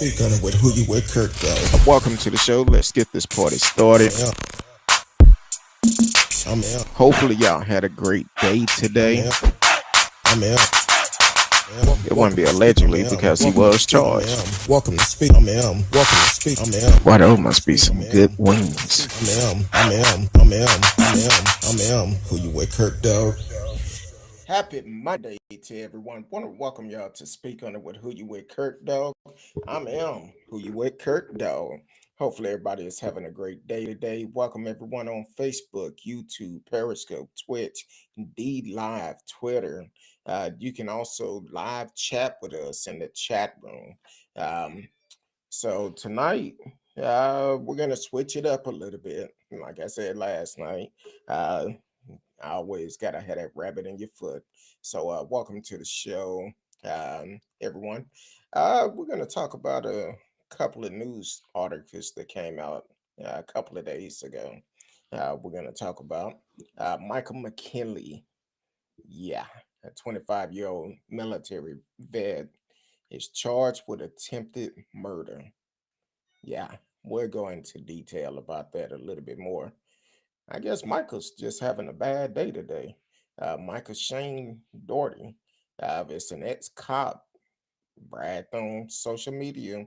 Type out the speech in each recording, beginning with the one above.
speak on it with who you with, Kirk, though. Welcome to the show. Let's get this party started. I'm out. Hopefully, y'all had a great day I'm today. out. I'm out. It wouldn't Welcome be to speak. I'm allegedly out. because he Welcome to was speak. I'm charged. out. Welcome to speak. I'm out. Welcome to speak. I'm out. Boy, those Welcome to must be speak. some I'm good out. wings. I'm out. I'm out. I'm out. I'm out. Who you with, Kirk, dog? Happy Monday to everyone. Want to welcome y'all to Speak on it with Who You With Kirk Dog. I'm M, Who You With Kirk Dog. Hopefully everybody is having a great day today. Welcome everyone on Facebook, YouTube, Periscope, Twitch, Indeed Live, Twitter. You can also live chat with us in the chat room. So tonight, we're gonna switch it up a little bit. Like I said last night, I always gotta have that rabbit in your foot. So welcome to the show, everyone. We're gonna talk about a couple of news articles that came out a couple of days ago. We're gonna talk about Michael McKinney. Yeah, a 25-year-old military vet is charged with attempted murder. Yeah, we'll go into detail about that a little bit more. I guess Michael's just having a bad day today. Michael Shane Daughtry is an ex-cop, bragged on social media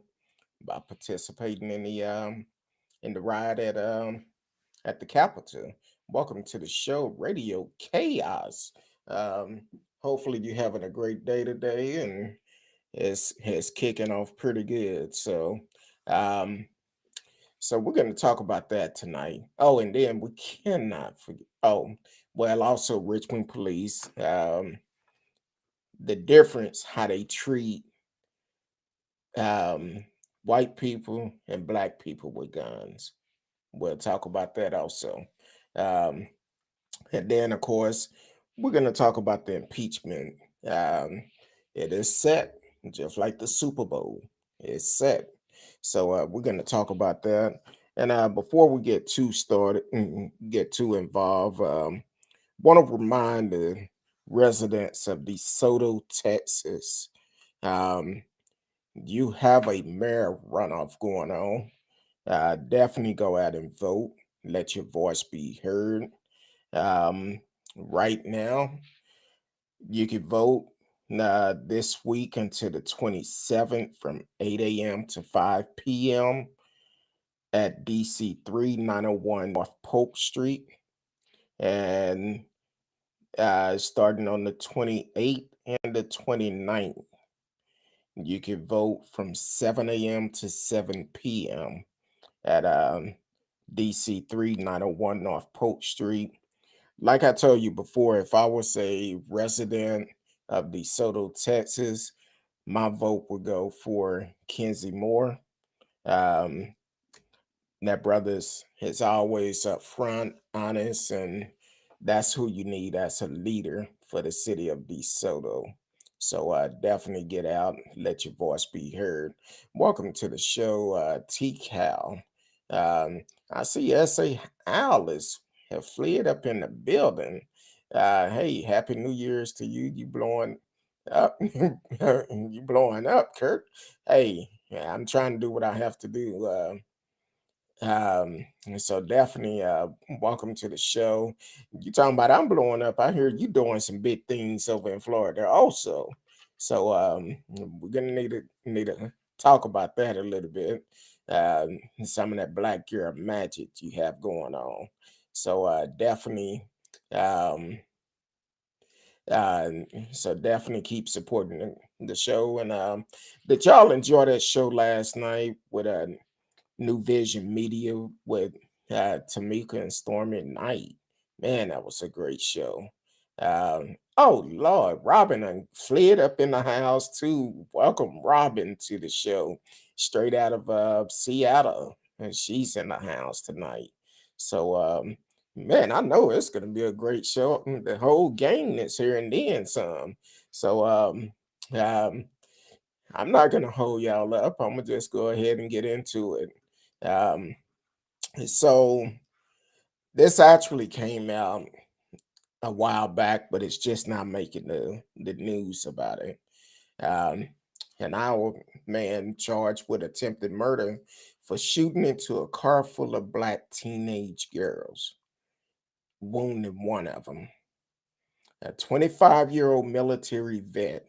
about participating in the riot at the Capitol. Welcome to the show, Radio Chaos. Um, Hopefully you're having a great day today and it's kicking off pretty good. Um, so we're going to talk about that tonight. Oh, and then we cannot forget. Oh, well, also Richmond police. The difference how they treat um, white people and black people with guns. We'll talk about that also. Um, and then, of course, we're going to talk about the impeachment. It is set, just like the Super Bowl. It's set. So we're going to talk about that. And before we get too started, get too involved, want to remind the residents of DeSoto, Texas, um, you have a mayor runoff going on. Definitely go out and vote. Let your voice be heard. Um, right now, you can vote this week until the 27th from 8 a.m. to 5 p.m. at DC 3901 North Polk Street. And starting on the 28th and the 29th, you can vote from 7 a.m. to 7 p.m. at DC 3901 North Polk Street. Like I told you before, if I was a resident of DeSoto, Texas, my vote would go for Kenzie Moore. Um, that brother's is always upfront, honest, and that's who you need as a leader for the city of DeSoto. So definitely get out, let your voice be heard. Welcome to the show, T Cal. I see SA Owlers have fled up in the building. Hey, happy New Year's to you. You blowing up, you blowing up, Kurt. Hey, yeah, I'm trying to do what I have to do. And so definitely welcome to the show. You talking about I'm blowing up. I hear you doing some big things over in Florida also. So we're gonna need to talk about that a little bit. Some of that black girl magic you have going on. So definitely um uh so definitely keep supporting the show. And did y'all enjoy that show last night with New Vision Media with Tamika and Stormy Knight? Man, that was a great show. Oh Lord, Robin and fled up in the house too. Welcome Robin to the show, straight out of Seattle, and she's in the house tonight. So man, I know it's gonna be a great show. The whole gang that's here and then some. So um I'm not gonna hold y'all up. I'm gonna just go ahead and get into it. Um, so this actually came out a while back, but it's just not making the news about it. Um, An our man charged with attempted murder for shooting into a car full of black teenage girls, wounding one of them. A 25-year-old military vet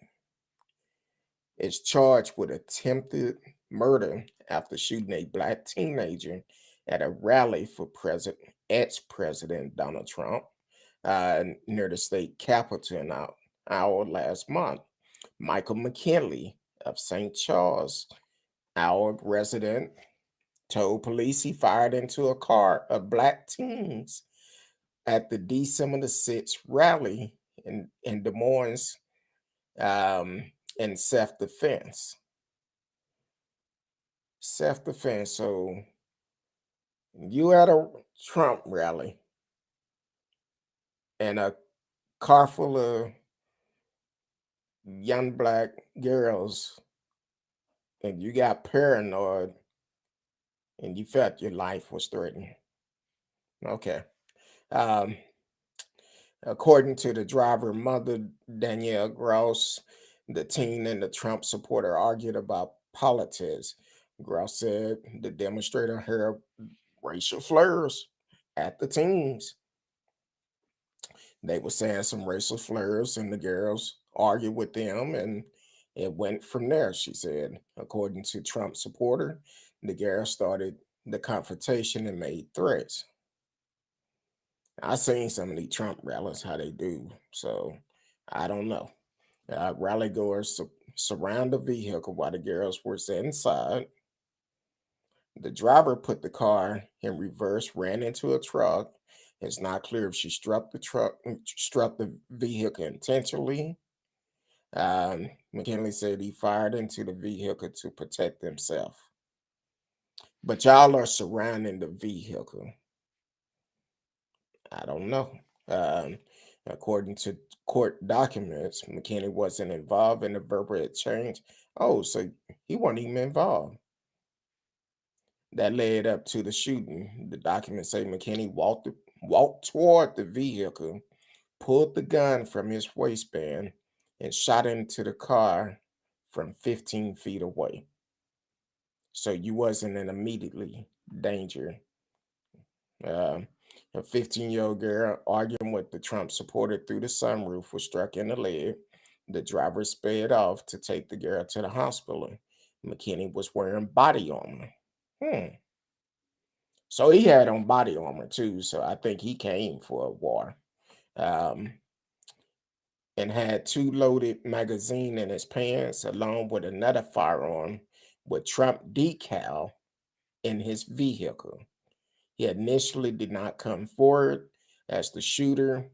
is charged with attempted murder after shooting a black teenager at a rally for ex-president Donald Trump near the state capitol in our last month. Michael McKinney of St. Charles, our resident, told police he fired into a car of black teens at the December the 6th rally in Des Moines um, in self-defense. Self-defense. So you at a Trump rally and a car full of young black girls, and you got paranoid and you felt your life was threatened. Okay. Um, According to the driver mother, Danielle Gross, the teen and the Trump supporter argued about politics. Gross said the demonstrator heard racial slurs at the teens. They were saying some racial slurs, and the girls argued with them, and it went from there, she said. According to Trump supporter, the girls started the confrontation and made threats. I seen some of the Trump rallies, how they do, so I don't know. Rally goers surround the vehicle while the girls were inside. The driver put the car in reverse, ran into a truck. It's not clear if she struck the vehicle intentionally. McKinley said he fired into the vehicle to protect himself. But y'all are surrounding the vehicle. I don't know. Um, According to court documents, McKinney wasn't involved in the verbal exchange. Oh, so he wasn't even involved. That led up to the shooting. The documents say McKinney walked toward the vehicle, pulled the gun from his waistband, and shot into the car from 15 feet away. So you wasn't in immediately danger. Um, a 15-year-old girl arguing with the Trump supporter through the sunroof was struck in the leg. The driver sped off to take the girl to the hospital. McKinney was wearing body armor. So he had on body armor too. So I think he came for a war. Um, and had two loaded magazine in his pants, along with another firearm with Trump decal in his vehicle. He initially did not come forward as the shooter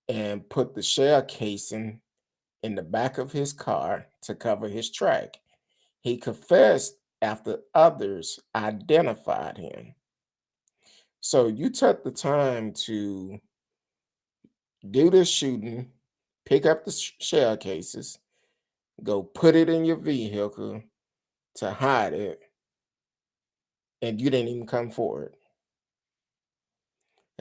and put the shell casing in the back of his car to cover his track. He confessed after others identified him. So you took the time to do this shooting, pick up the shell cases, go put it in your vehicle to hide it, and you didn't even come forward.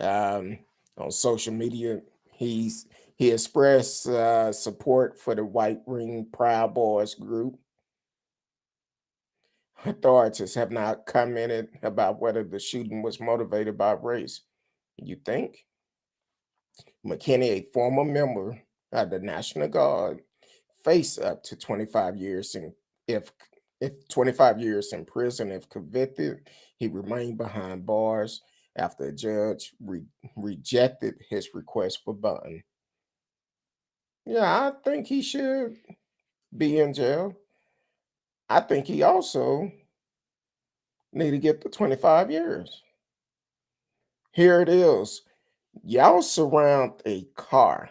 On social media, he expressed support for the White Ring Proud Boys group. Authorities have not commented about whether the shooting was motivated by race. You think? McKinney, a former member of the National Guard, faced up to 25 years if 25 years in prison if convicted. He remained behind bars after a judge rejected his request for bond. Yeah, I think he should be in jail. I think he also need to get the 25 years. Here it is. Y'all surrounded a car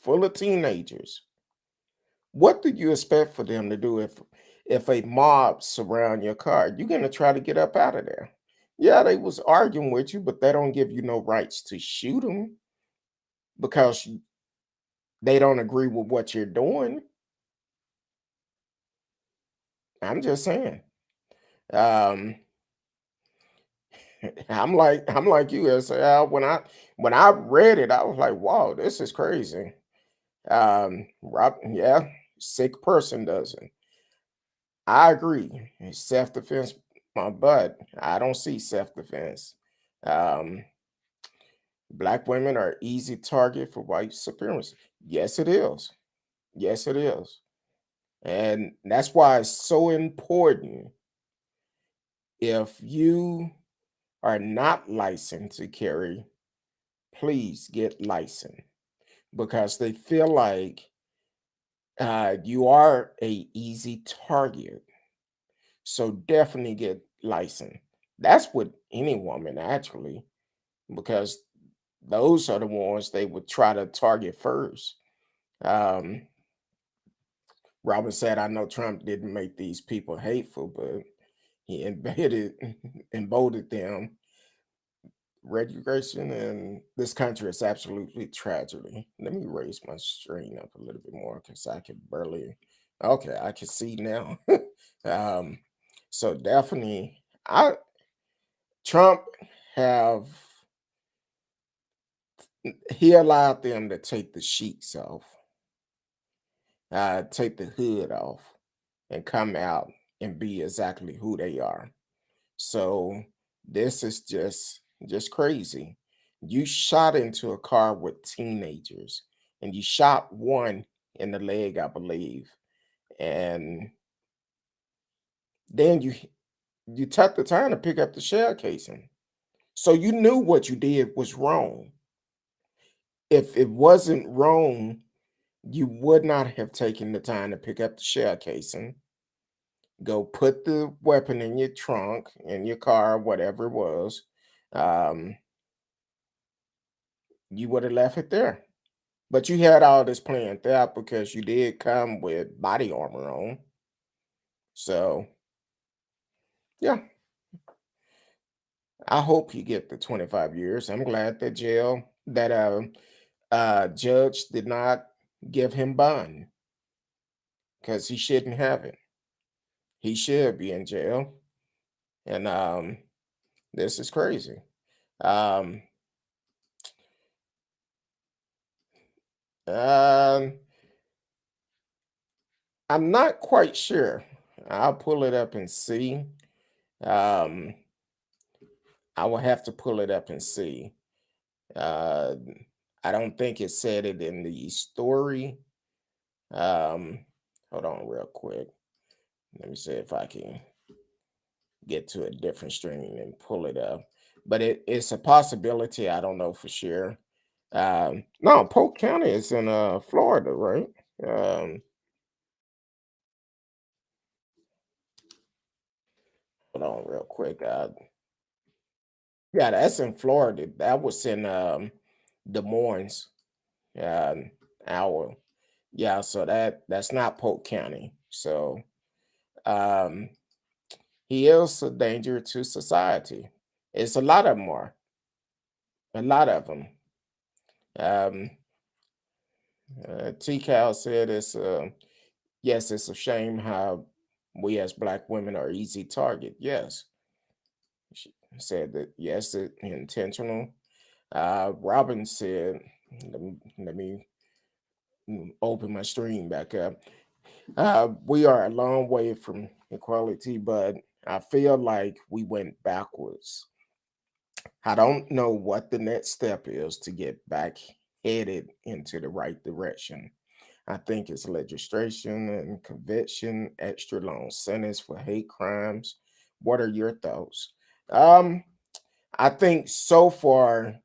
full of teenagers. What do you expect for them to do if a mob surround your car? You're gonna try to get up out of there. Yeah, they was arguing with you, but they don't give you no rights to shoot them because they don't agree with what you're doing. I'm just saying. Um, I'm like you, SAL. When I read it, I was like, wow, this is crazy. Rob, yeah, sick person doesn't. I agree. Self defense, but I don't see self defense. Um, Black women are easy target for white supremacy. Yes, it is. Yes, it is. And that's why it's so important if you are not licensed to carry, please get licensed because they feel like you are a easy target. So definitely get licensed. That's with any woman actually, because those are the ones they would try to target first. Um, Robin said, "I know Trump didn't make these people hateful, but he embedded, emboldened them. Regulation in this country is absolutely tragedy." Let me raise my screen up a little bit more because I can barely. Okay, I can see now. um, so definitely, I Trump have he allowed them to take the sheets off, take the hood off, and come out and be exactly who they are. So this is just crazy. You shot into a car with teenagers and you shot one in the leg, I believe. And then you took the time to pick up the shell casing. So you knew what you did was wrong. If it wasn't wrong, you would not have taken the time to pick up the shell casing, go put the weapon in your trunk, in your car, whatever it was. Um, you would have left it there. But you had all this planned out because you did come with body armor on. So yeah, I hope you get the 25 years. I'm glad that judge did not give him bond because he shouldn't have it. He should be in jail. And this is crazy. Um, um, I'm not quite sure. I'll pull it up and see. Um, I will have to pull it up and see. Uh, I don't think it said it in the story. Um, Hold on real quick. Let me see if I can get to a different stream and pull it up. But it's a possibility. I don't know for sure. No, Polk County is in Florida, right? Um, Hold on real quick. Yeah, that's in Florida. That was in Des Moines, um, Iowa. Yeah, so that's not Polk County. So um, he is a danger to society. It's a lot of them are. A lot of them. Um, T. Cal said it's yes, it's a shame how we as black women are easy target. Yes, she said that. Yes, it intentional. Robin said, let me open my stream back up. We are a long way from equality, but I feel like we went backwards. I don't know what the next step is to get back headed into the right direction. I think it's legislation and conviction, extra long sentence for hate crimes. What are your thoughts? Um, I think so far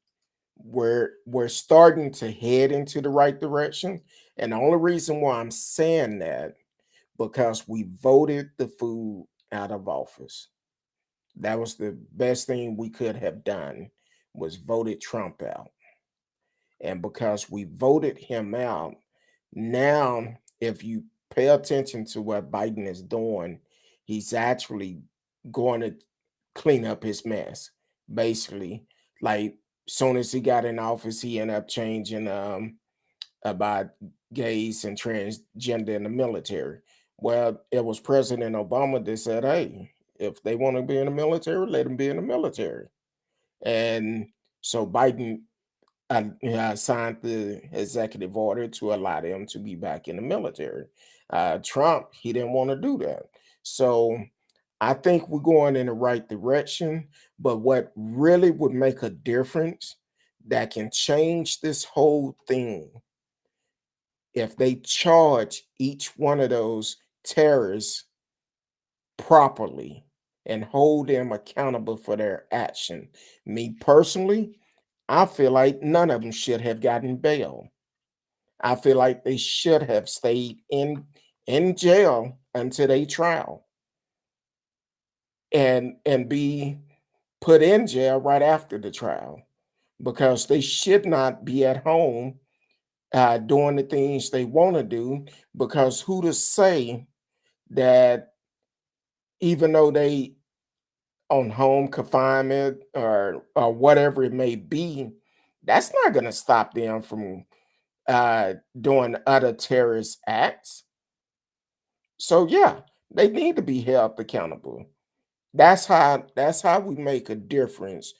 we're starting to head into the right direction. And the only reason why I'm saying that because we voted the fool out of office. That was the best thing we could have done was voted Trump out. And because we voted him out, now if you pay attention to what Biden is doing, he's actually going to clean up his mess. Basically, like soon as he got in office, he ended up changing about gays and transgender in the military. Well, it was President Obama that said, "Hey, if they want to be in the military, let them be in the military." And so Biden signed the executive order to allow them to be back in the military. Trump, he didn't want to do that. So I think we're going in the right direction. But what really would make a difference that can change this whole thing if they charge each one of those terrorists properly and hold them accountable for their action. Me personally, I feel like none of them should have gotten bail. I feel like they should have stayed in jail until they trial and be put in jail right after the trial because they should not be at home doing the things they want to do because who to say that even though they on home confinement or whatever it may be, that's not going to stop them from doing other terrorist acts. So yeah, they need to be held accountable. That's how we make a difference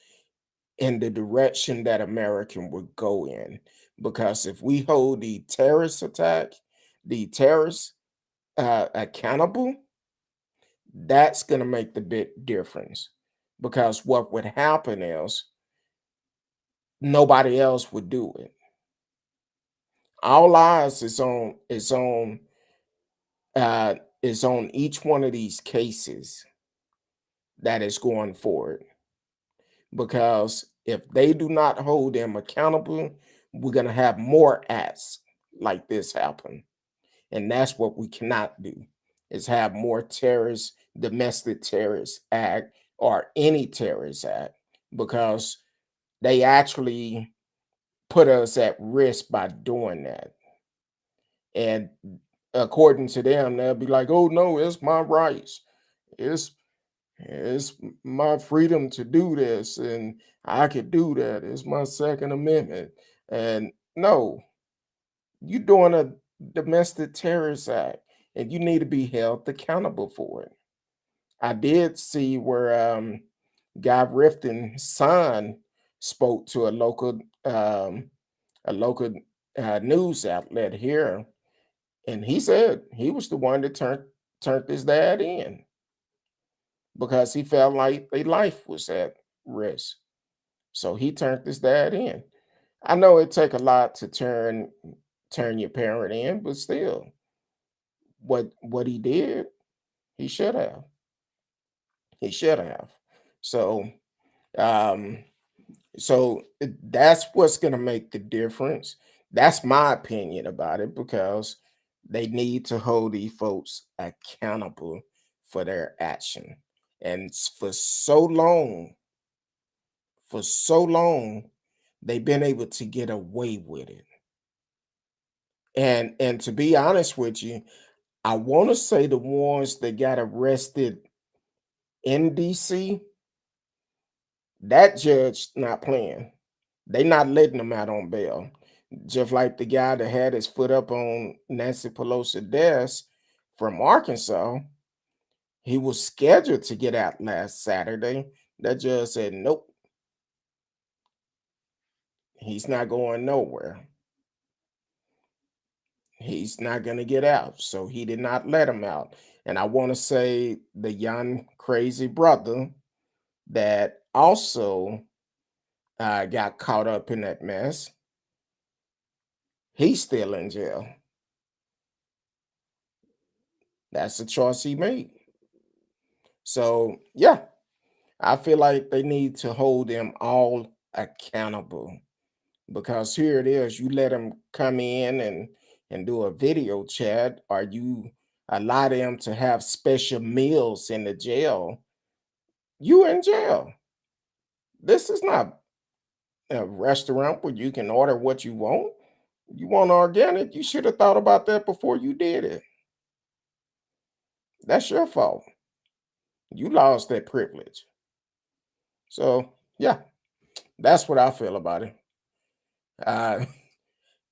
in the direction that America would go in. Because if we hold the terrorists accountable, that's going to make the big difference. Because what would happen is nobody else would do it. All eyes uh, is on each one of these cases that is going forward. Because if they do not hold them accountable, we're going to have more acts like this happen. And that's what we cannot do is have more terrorist, domestic terrorist act or any terrorist act because they actually put us at risk by doing that. And according to them, they'll be like, oh no, it's my rights. It's it's my freedom to do this, and I could do that. It's my Second Amendment. And no, you're doing a domestic terrorist act, and you need to be held accountable for it. I did see where Guy Rifton's son spoke to a local news outlet here, and he said he was the one that turned his dad in because he felt like their life was at risk. So he turned his dad in. I know it take a lot to turn your parent in, but still, what he did, he should have. He should have. So um, that's what's gonna make the difference. That's my opinion about it because they need to hold these folks accountable for their action. And for so long, they've been able to get away with it. And to be honest with you, I want to say the ones that got arrested in DC, that judge not playing. They not letting them out on bail. Just like the guy that had his foot up on Nancy Pelosi's desk from Arkansas, he was scheduled to get out last Saturday. That judge said, nope, he's not going nowhere. He's not going to get out. So he did not let him out. And I want to say the young crazy brother that also got caught up in that mess, he's still in jail. That's the choice he made. So, yeah, I feel like they need to hold them all accountable because here it is you let them come in and do a video chat or you allow them to have special meals in the jail, you in jail. This is not a restaurant where you can order what you want. You want organic, you should have thought about that before you did it. That's your fault. You lost that privilege. So yeah, that's what I feel about it. uh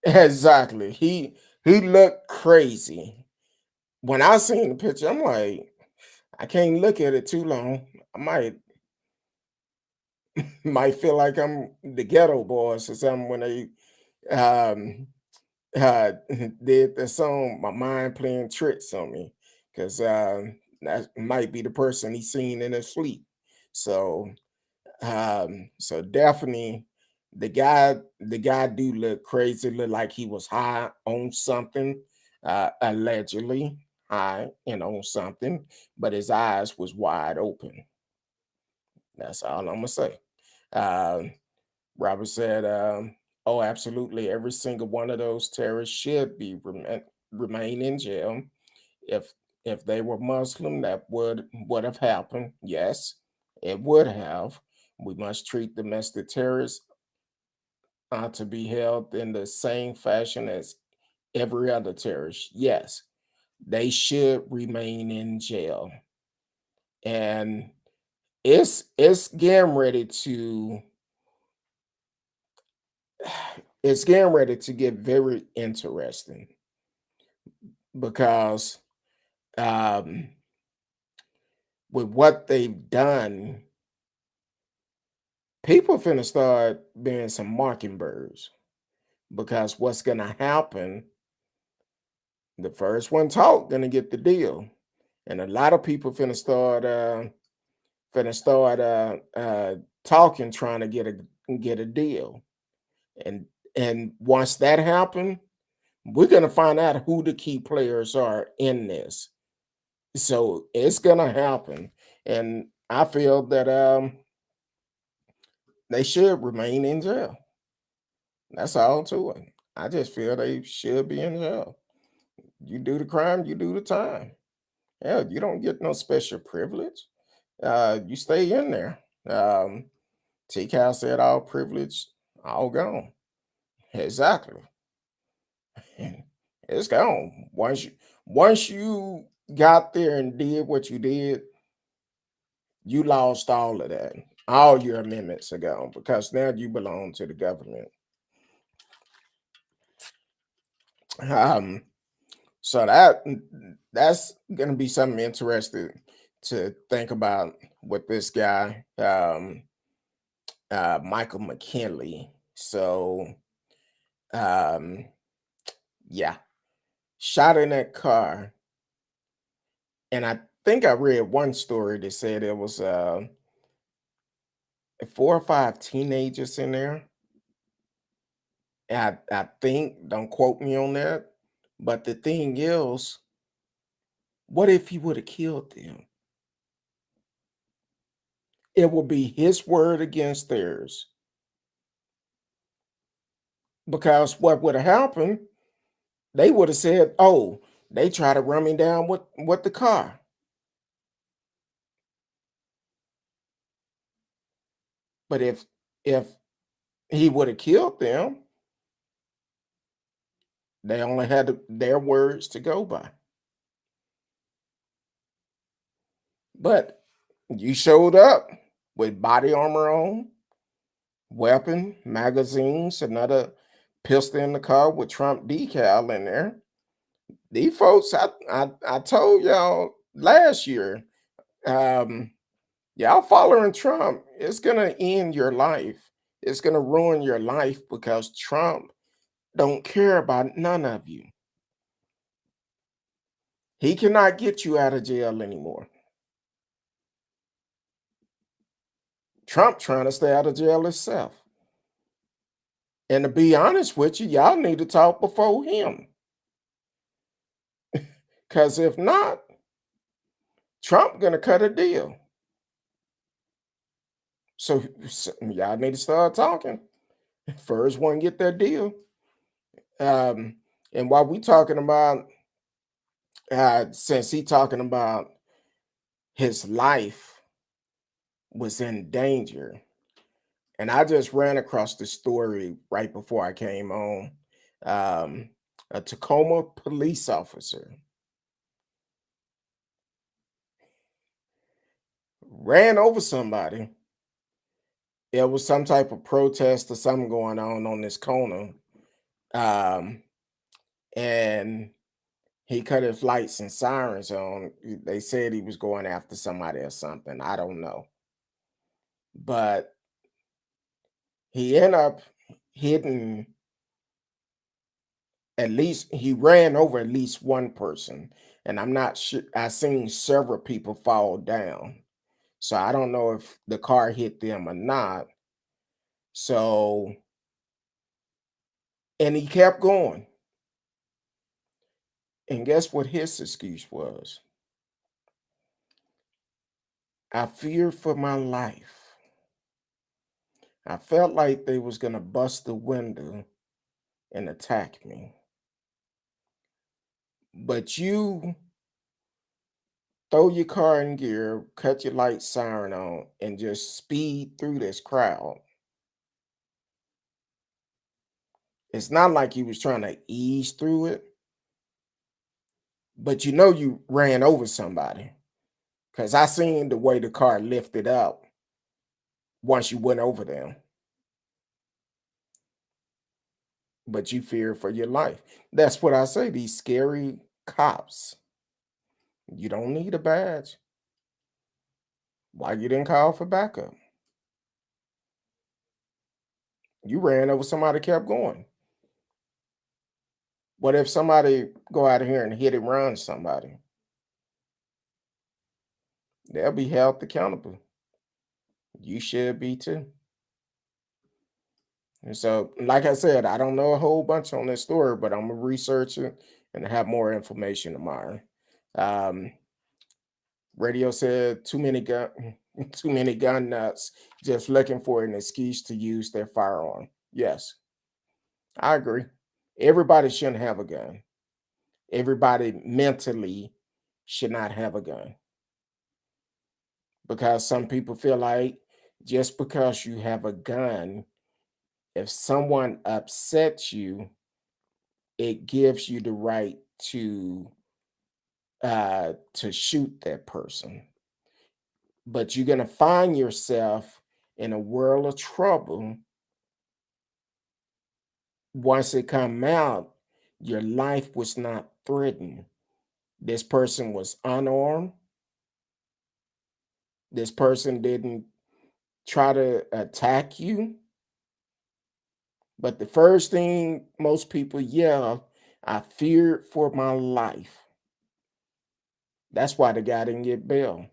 exactly, he looked crazy. When I seen the picture, I'm like, I can't look at it too long. I might feel like I'm the ghetto boys or something when they um uh did the song My Mind Playing Tricks on Me, because that might be the person he seen in his sleep. So so definitely the guy do look crazy, look like he was high on something, allegedly high and on something, but his eyes was wide open. That's all I'm gonna say. Um, Robert said, "Oh, absolutely, every single one of those terrorists should be remain in jail. If if they were Muslim, that would have happened. Yes, it would have. We must treat domestic terrorists to be held in the same fashion as every other terrorist. Yes, they should remain in jail, and it's getting ready to it's getting ready to get very interesting because um, with what they've done, people finna start being some mockingbirds, because what's gonna happen, the first one talk gonna get the deal. And a lot of people finna start talking, trying to get a deal. And once that happen, we're gonna find out who the key players are in this. So it's gonna happen. And I feel that they should remain in jail. That's all to it. I just feel they should be in jail. You do the crime, you do the time. Yeah, you don't get no special privilege. You stay in there. T. Cal said all privilege, all gone. Exactly. It's gone. Once you got there and did what you did, you lost all of that. All your amendments are gone because now you belong to the government. Um, so that's gonna be something interesting to think about with this guy, Michael McKinley. So um, yeah, shot in that car, and I think I read one story that said it was 4 or 5 teenagers in there. I think, don't quote me on that, but the thing is, what if he would have killed them? It would be his word against theirs. Because what would have happened, they would have said, "Oh, they tried to run me down with the car." But if he would have killed them, they only had their words to go by. But you showed up with body armor on, weapon, magazines, another pistol in the car with Trump decal in there. These folks, I told y'all last year, um, y'all following Trump, it's gonna end your life. It's gonna ruin your life because Trump don't care about none of you. He cannot get you out of jail anymore. Trump trying to stay out of jail himself. And to be honest with you, y'all need to talk before him. Because if not, Trump gonna cut a deal. So y'all need to start talking. First one get that deal. Um, and while we talking about, since he talking about his life was in danger, and I just ran across the story right before I came on. Um, a Tacoma police officer ran over somebody. It was some type of protest or something going on this corner. Um, and he cut his lights and sirens on. They said he was going after somebody or something. I don't know. But He ended up hitting he ran over at least one person. And I'm not sure, I seen several people fall down. So I don't know if the car hit them or not. So, and he kept going. And guess what his excuse was? I feared for my life. I felt like they was gonna bust the window and attack me. But you throw your car in gear, cut your light siren on, and just speed through this crowd. It's not like you was trying to ease through it, but you know you ran over somebody. Cause I seen the way the car lifted up once you went over them. But you fear for your life. That's what I say. These scary cops. You don't need a badge. Why you didn't call for backup? You ran over somebody, kept going. What if somebody go out of here and hit and run somebody? They'll be held accountable. You should be too. And so, like I said, I don't know a whole bunch on this story, but I'm gonna research it and have more information tomorrow. Um, Radio said too many gun too many gun nuts just looking for an excuse to use their firearm. Yes, I agree. Everybody shouldn't have a gun. Everybody mentally should not have a gun because some people feel like just because you have a gun, if someone upsets you, it gives you the right to shoot that person. But you're gonna find yourself in a world of trouble once it come out. Your life was not threatened. This person was unarmed. This person didn't try to attack you. But the first thing most people yell, I feared for my life. That's why the guy didn't get bail.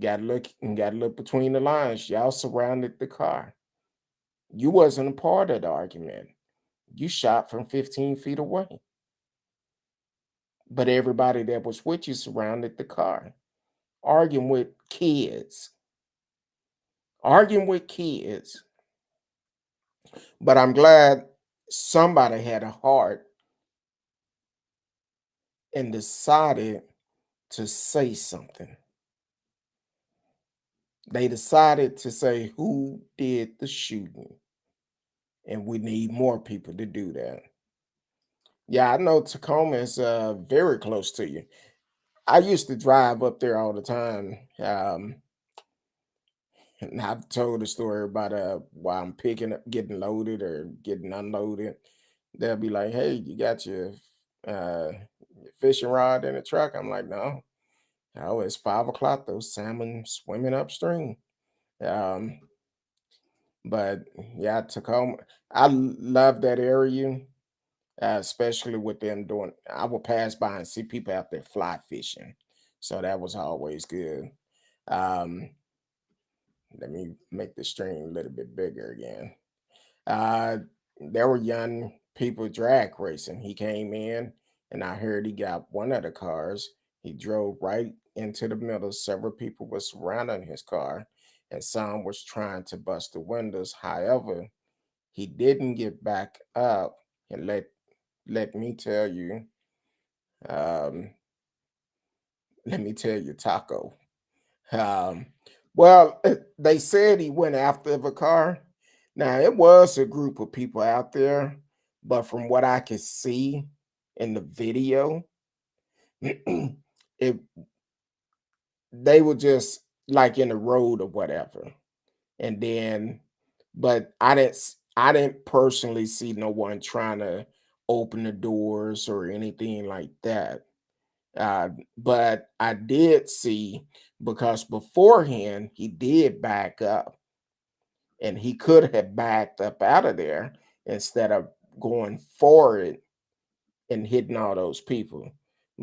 Gotta look between the lines. Y'all surrounded the car. You wasn't a part of the argument. You shot from 15 feet away. But everybody that was with you surrounded the car, arguing with kids. Arguing with kids. But I'm glad somebody had a heart and decided to say something. They decided to say who did the shooting. And we need more people to do that. Yeah, I know Tacoma is very close to you. I used to drive up there all the time. And I've told the story about while I'm picking up, getting loaded or getting unloaded. They'll be like, "Hey, you got your fishing rod in the truck?" I'm like, "No, oh, it's 5 o'clock. Those salmon swimming upstream." Um, but yeah, Tacoma, love that area, especially with them doing. I would pass by and see people out there fly fishing, so that was always good. Um, Let me make the stream a little bit bigger again. Uh, there were young people drag racing. He came in, and I heard he got one of the cars. He drove right into the middle. Several people were surrounding his car, and some was trying to bust the windows. However, he didn't get back up. And let me tell you, um, let me tell you, Taco. Um, well, they said he went after the car. Now, it was a group of people out there, but from what I could see in the video, it they were just like in the road or whatever. And then, but I didn't personally see no one trying to open the doors or anything like that. But I did see because beforehand he did back up and he could have backed up out of there instead of going forward and hitting all those people,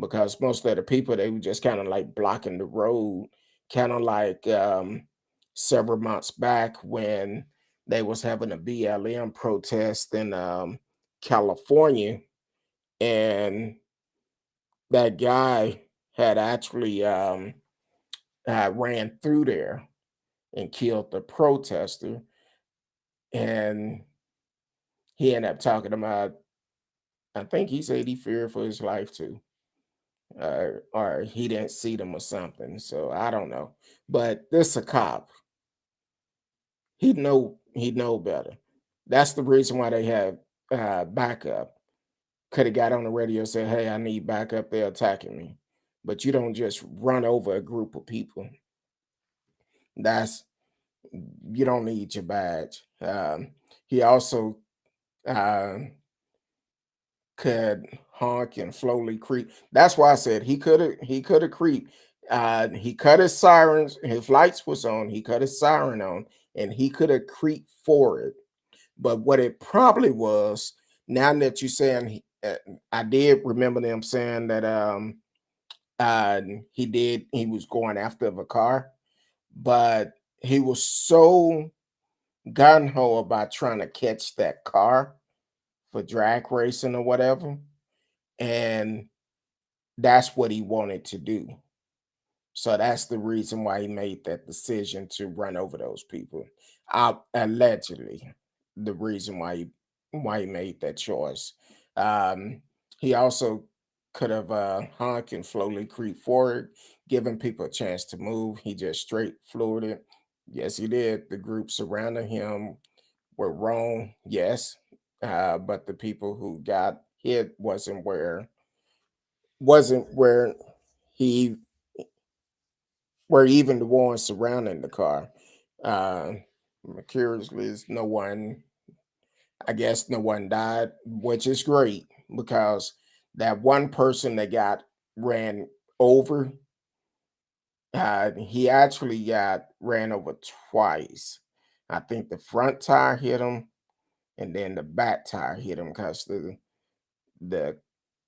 because most of the people, they were just kind of like blocking the road, kind of like several months back when they was having a BLM protest in California, and that guy had actually ran through there and killed the protester, and he ended up talking about, I think he said he feared for his life too, or he didn't see them or something. So I don't know. But this a cop. He'd know better. That's the reason why they have backup. Could have got on the radio and said, "Hey, I need backup. They're attacking me." But you don't just run over a group of people. That's You don't need your badge. He also uh, could honk and slowly creep. That's why I said he could have creep. He cut his sirens, his lights was on, he cut his siren on, and he could have creeped forward. But what it probably was, now that you're saying, I did remember them saying that uh he was going after the car, but he was so gung-ho about trying to catch that car for drag racing or whatever, and that's what he wanted to do. So that's the reason why he made that decision to run over those people. Allegedly, the reason why he made that choice. Um, he also could have honked and slowly creep forward, giving people a chance to move. He just straight floored it. Yes, he did. The group surrounding him were wrong. Yes, but the people who got hit wasn't where he were even the ones surrounding the car. Uh, Curiously, no one, I guess, no one died, which is great because that one person that got ran over, he actually got ran over twice. I think the front tire hit him, and then the back tire hit him because the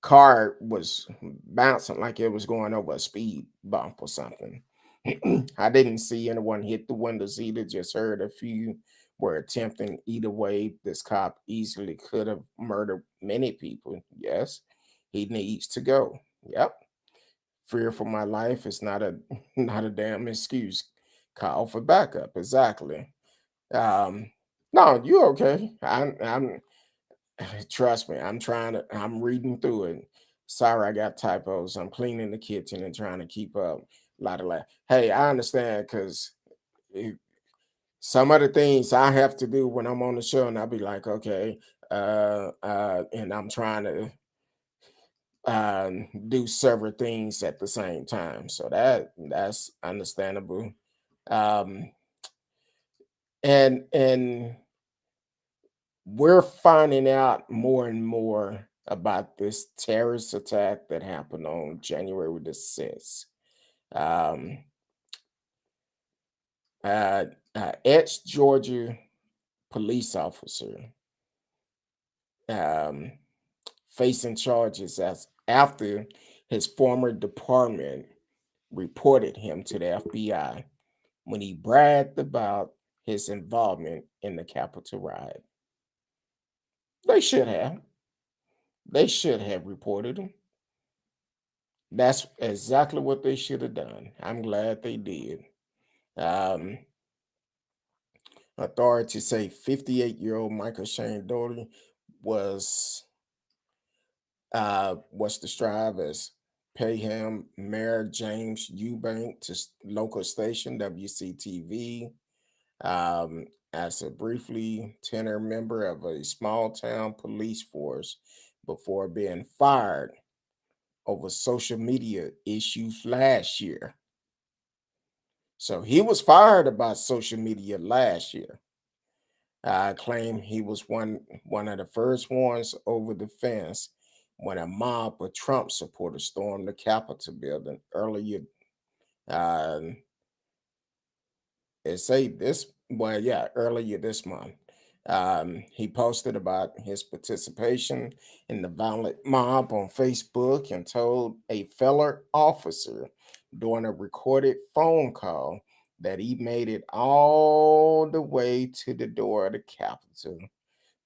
car was bouncing like it was going over a speed bump or something. I didn't see anyone hit the windows either, just heard a few were attempting. Either way, this cop easily could have murdered many people. Yes, he needs to go. Yep. Fear for my life is not a not a damn excuse. Call for backup. Exactly. Um, no, you're okay. I'm Trust me, I'm reading through it. Sorry, I got typos. I'm cleaning the kitchen and trying to keep up. A lot of that. Hey, I understand because some of the things I have to do when I'm on the show, and I'll be like, okay, and I'm trying to do several things at the same time. So that's understandable. Um, and we're finding out more and more about this terrorist attack that happened on January the 6th. Um, ex-Georgia police officer um, facing charges as after his former department reported him to the FBI when he bragged about his involvement in the Capitol riot. They should have. They should have reported him. That's exactly what they should have done. I'm glad they did. Um, Authorities say 58-year-old Michael Shane Daughtry was was described as pay him Mayor James Eubank to local station WCTV as a briefly tenor member of a small town police force before being fired over social media issues last year. So he was fired about social media last year. I claim he was one of the first ones over the fence when a mob of Trump supporters stormed the Capitol building earlier. Uh, they say well, yeah, earlier this month. He posted about his participation in the violent mob on Facebook and told a fellow officer during a recorded phone call that he made it all the way to the door of the Capitol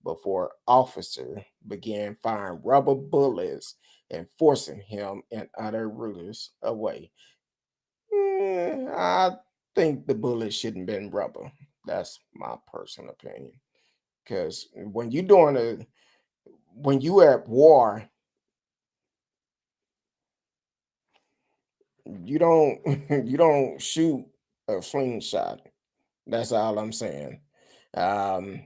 before officer began firing rubber bullets and forcing him and other rooters away. I think the bullet shouldn't been rubber. That's my personal opinion. Because when you at war, you don't you don't shoot a slingshot. That's all I'm saying. Um,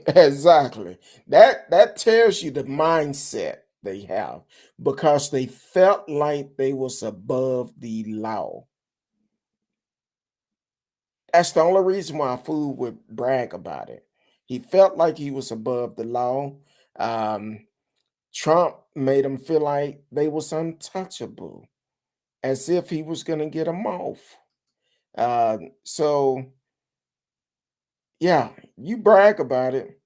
exactly. That tells you the mindset they have because they felt like they was above the law. That's the only reason why a fool would brag about it. He felt like he was above the law. Um, Trump made him feel like they was untouchable, as if he was going to get them off. So yeah, you brag about it.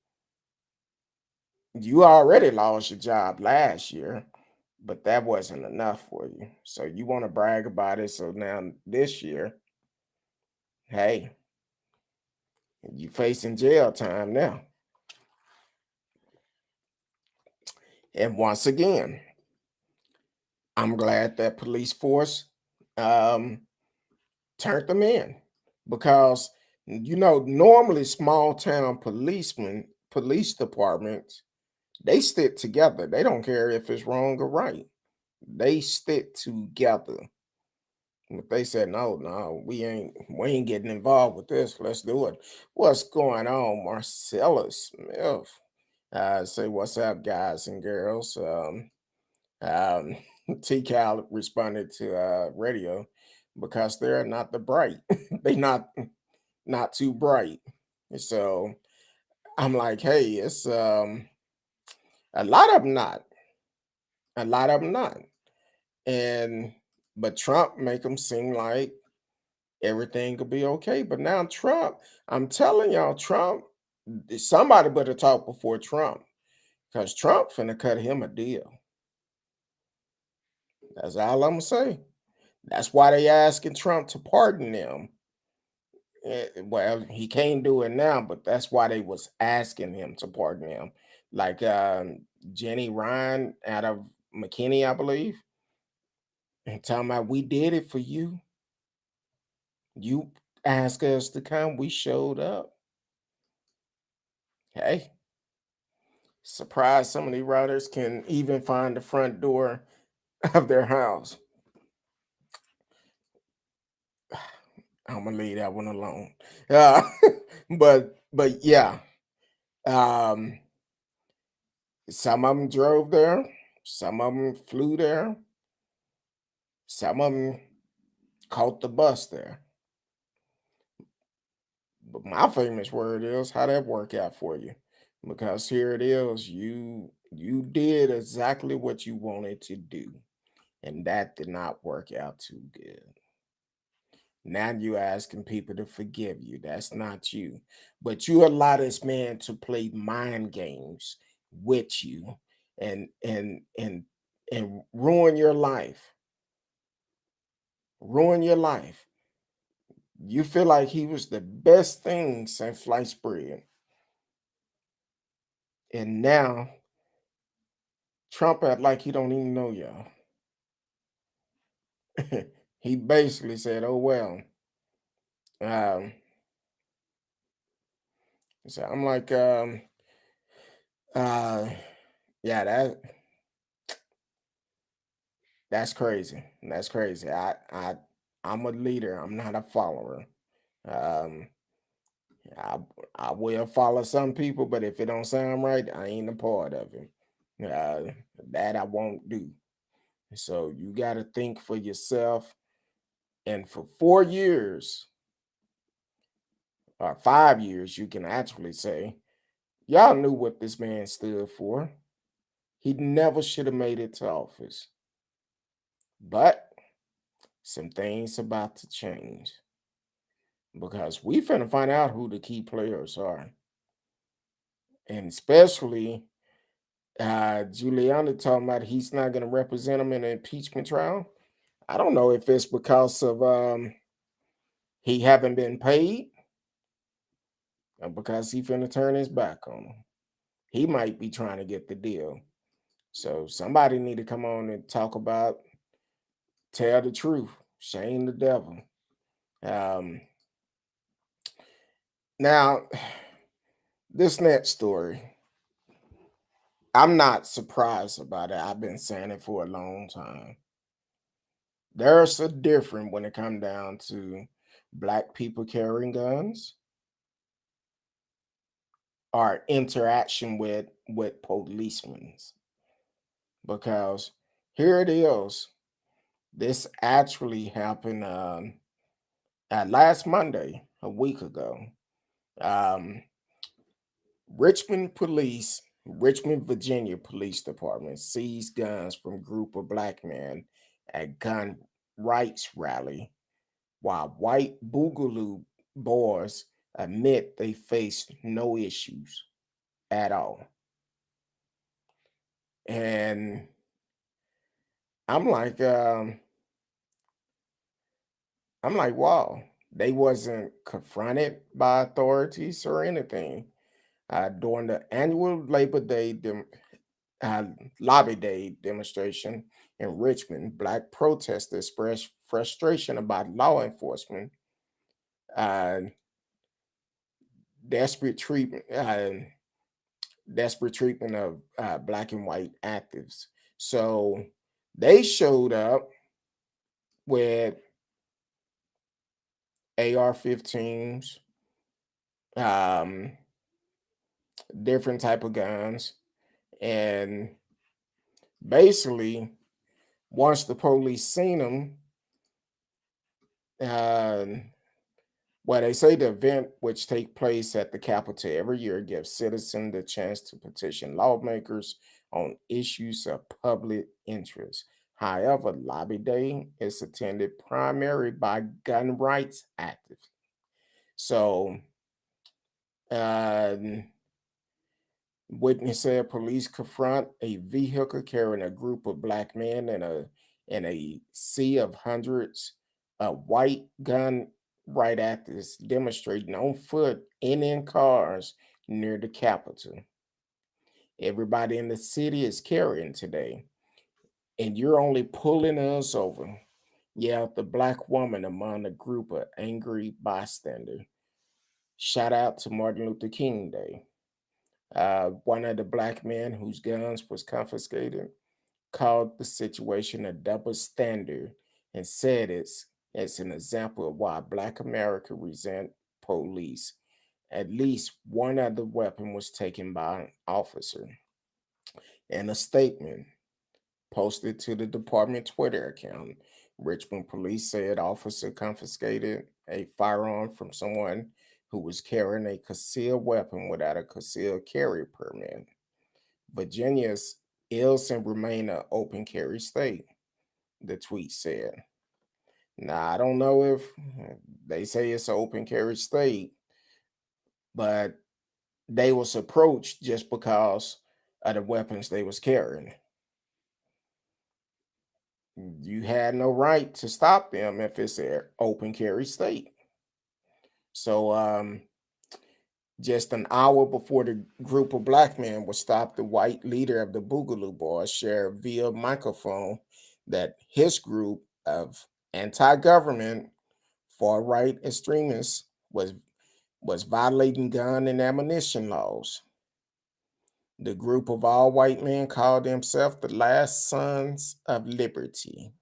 You already lost your job last year, but that wasn't enough for you. So you want to brag about it. So now this year, hey, you facing jail time now. And once again, I'm glad that police force um, turned them in because normally small town police departments, they stick together. They don't care if it's wrong or right. They stick together. But they said, no, we ain't getting involved with this. Let's do it. What's going on, Marcellus Smith? Say what's up, guys and girls. Um, T Cal responded to radio because they're not the bright. They not too bright. So I'm like, hey, it's a lot of them not, a lot of them not, and but Trump make them seem like everything could be okay. But now Trump, I'm telling y'all, Trump, somebody better talk before Trump because Trump finna cut him a deal. That's all I'm gonna say. That's why they asking Trump to pardon them. Well, he can't do it now, but that's why they was asking him to pardon him. Like Jenny Ryan out of McKinney, I believe, and talking about we did it for you. You asked us to come, we showed up. Hey, surprised some of these routers can even find the front door of their house. I'm gonna leave that one alone. Uh, but yeah, um, some of them drove there, some of them flew there, some of them caught the bus there. But my famous word is how that work out for you, because here it is, you did exactly what you wanted to do, and that did not work out too good. Now you asking people to forgive you. That's not you. But you allow this man to play mind games with you and ruin your life. Ruin your life. You feel like he was the best thing since sliced bread. And now Trump act like he don't even know y'all. He basically said, oh well. Um, so I'm like, uh yeah, that's crazy. That's crazy. I'm a leader. I'm not a follower. Um, I I will follow some people, but if it don't sound right, I ain't a part of it. That I won't do. So you got to think for yourself. And for 4 years or 5 years, you can actually say, y'all knew what this man stood for. He never should have made it to office. But some things about to change. because we finna find out who the key players are. And especially Giuliani talking about he's not going to represent him in an impeachment trial. I don't know if it's because of he haven't been paid or because he finna turn his back on him. He might be trying to get the deal. So somebody need to come on and talk about, tell the truth, shame the devil. Um, now, this next story, I'm not surprised about it. I've been saying it for a long time. There's a difference when it comes down to black people carrying guns or interaction with policemen. Because here it is. This actually happened last Monday, a week ago. Um, Richmond, Virginia Police Department seized guns from a group of black men at gun rights rally, while white Boogaloo boys admit they faced no issues at all. And I'm like, wow, they wasn't confronted by authorities or anything. During the annual uh, Lobby Day demonstration in Richmond, black protesters expressed frustration about law enforcement, uh, desperate treatment, uh, desperate treatment of black and white actives. So they showed up with AR-15s, um, different type of guns, and basically, once the police seen them, well, they say the event, which take place at the Capitol every year, gives citizens the chance to petition lawmakers on issues of public interest. However, Lobby Day is attended primarily by gun rights activists. So, uh, witness said police confront a vehicle carrying a group of black men in a sea of hundreds of white gun right activists demonstrating on foot and in cars near the Capitol. Everybody in the city is carrying today, and you're only pulling us over. Yelled the black woman among a group of angry bystanders. Shout out to Martin Luther King Day. One of the black men whose guns was confiscated called the situation a double standard and said it's an example of why black America resent police. At least one other weapon was taken by an officer. In a statement posted to the department Twitter account, Richmond police said officer confiscated a firearm from someone who was carrying a concealed weapon without a concealed carry permit. Virginia's is and remain an open carry state, the tweet said. Now, I don't know if they say it's an open carry state, but they was approached just because of the weapons they was carrying. You had no right to stop them if it's an open carry state. So, just an hour before the group of black men would stop, the white leader of the Boogaloo Boys shared via microphone that his group of anti-government far-right extremists was violating gun and ammunition laws. The group of all white men called themselves the Last Sons of Liberty.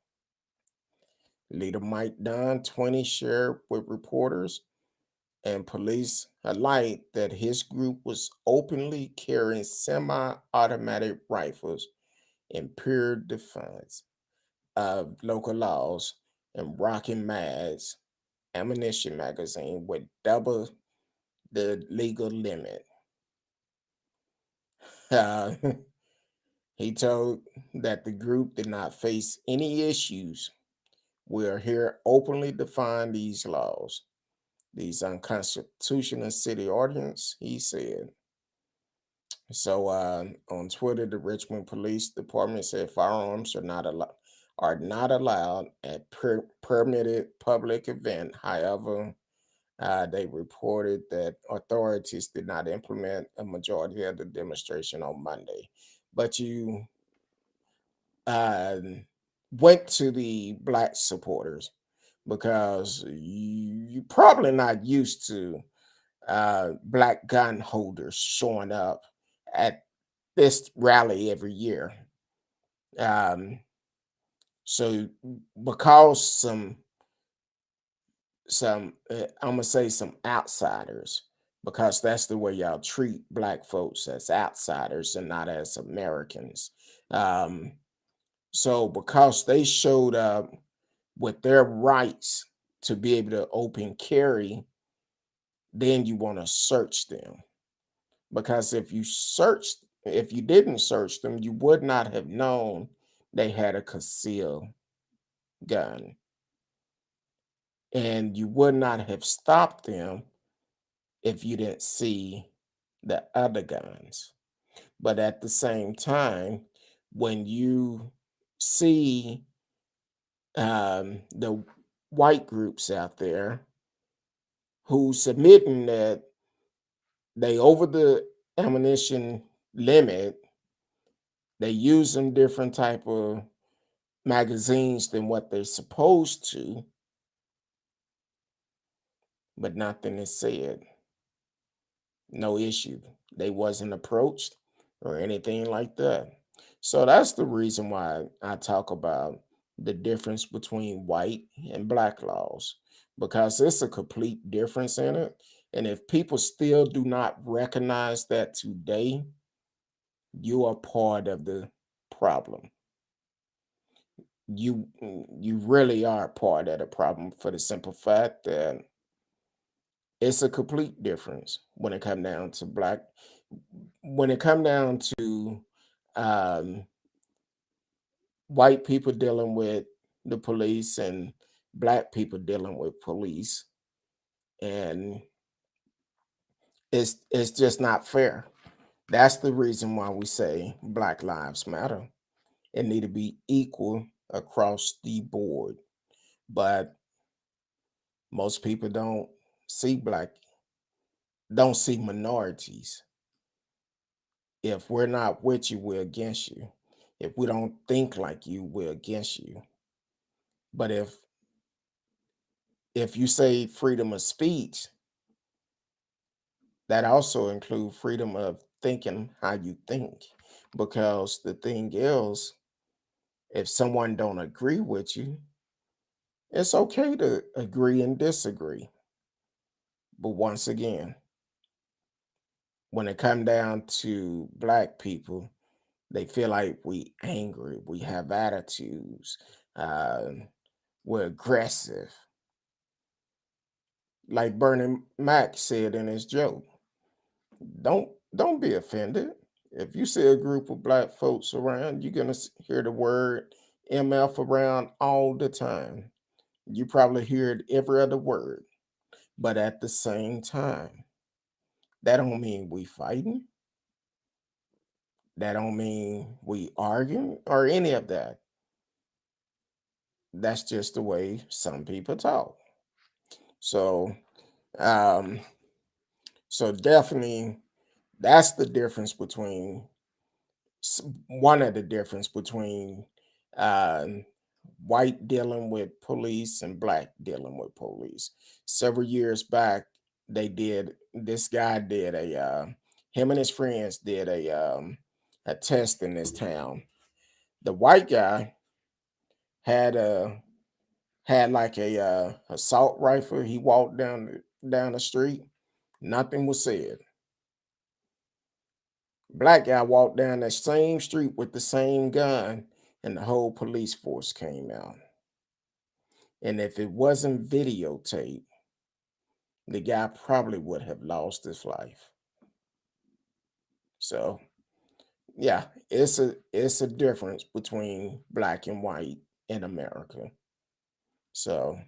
Leader Mike Dunn, 20, shared with reporters and police alike that his group was openly carrying semi-automatic rifles in pure defiance of local laws and rocking mags ammunition magazine with double the legal limit. Uh, he told that the group did not face any issues. We are here openly define these laws. these unconstitutional city ordinance, he said. So on Twitter, the Richmond Police Department said firearms are not allowed at permitted public event. However, they reported that authorities did not implement a majority of the demonstration on Monday. But you uh, went to the black supporters because you're probably not used to black gun holders showing up at this rally every year. Um, so because I'm gonna say some outsiders, because that's the way y'all treat black folks, as outsiders and not as Americans. Um, so because they showed up with their rights to be able to open carry, then you want to search them. Because if you didn't search them, you would not have known they had a concealed gun, and you would not have stopped them if you didn't see the other guns. But at the same time, when you see the white groups out there who's admitting that they over the ammunition limit, they using different type of magazines than what they're supposed to, but nothing is said. No issue. They wasn't approached or anything like that. So that's the reason why I talk about the difference between white and black laws, because it's a complete difference in it. And if people still do not recognize that today, you are part of the problem. You really are part of the problem, for the simple fact that it's a complete difference when it come down to black, when it come down to um, white people dealing with the police and black people dealing with police, and it's just not fair. That's the reason why we say Black Lives Matter. It need to be equal across the board, but most people don't see minorities. If we're not with you, we're against you. If we don't think like you, we're against you. But if you say freedom of speech, that also include freedom of thinking how you think. Because the thing is, if someone don't agree with you, it's okay to agree and disagree. But once again, when it come down to black people, they feel like we angry, we have attitudes, uh, we're aggressive. Like Bernie Mac said in his joke, don't be offended. If you see a group of black folks around, you're gonna hear the word MF around all the time. You probably hear it every other word. But at the same time, that don't mean we fighting. That don't mean we arguing or any of that. That's just the way some people talk. So um so definitely that's the difference between one of the difference between uh, white dealing with police and black dealing with police. Several years back, this guy did him and his friends did a test in this town. The white guy had a had like a assault rifle. He walked down the street. Nothing was said. Black guy walked down that same street with the same gun, and the whole police force came out. And if it wasn't videotaped, the guy probably would have lost his life. So yeah, it's a difference between black and white in America. So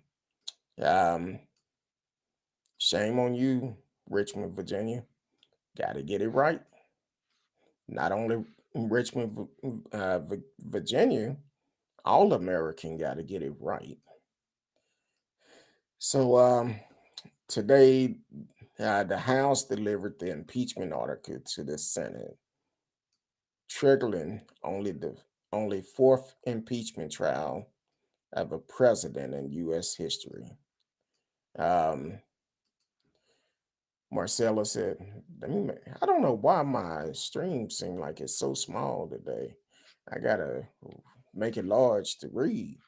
um Shame on you, Richmond, Virginia. Got to get it right. Not only Richmond, Virginia, all American got to get it right. So today, the House delivered the impeachment article to the Senate, triggering only fourth impeachment trial of a president in U.S. history. Um, Marcella said, I don't know why my stream seemed like it's so small today. I gotta make it large to read.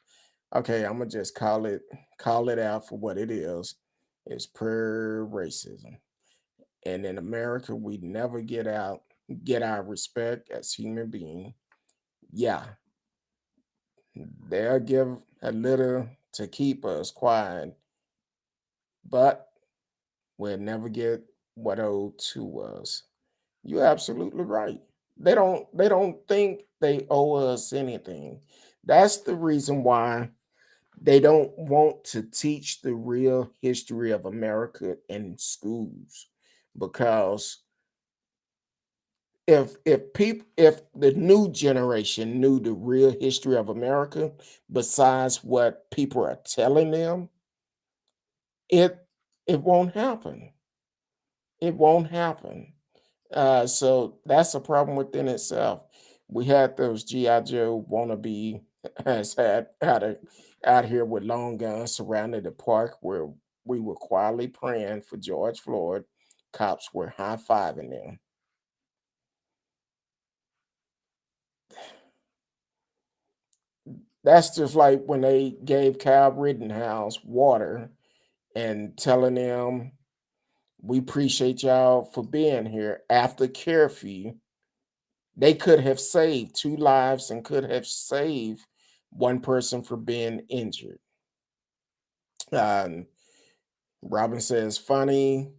Okay, I'm gonna just call it out for what it is. It's pure racism. And in America, we never get our respect as human beings. Yeah, they'll give a little to keep us quiet, but we'll never get what owed to us. You're absolutely right. They don't think they owe us anything. That's the reason why they don't want to teach the real history of America in schools. Because if the new generation knew the real history of America besides what people are telling them, it it won't happen. It won't happen. So that's a problem within itself. We had those GI Joe wannabe has had out here with long guns surrounding the park where we were quietly praying for George Floyd. Cops were high fiving them. That's just like when they gave Kyle Rittenhouse water and telling them, "We appreciate y'all for being here." After curfew, they could have saved two lives and could have saved one person from being injured. Um, Robin says, funny,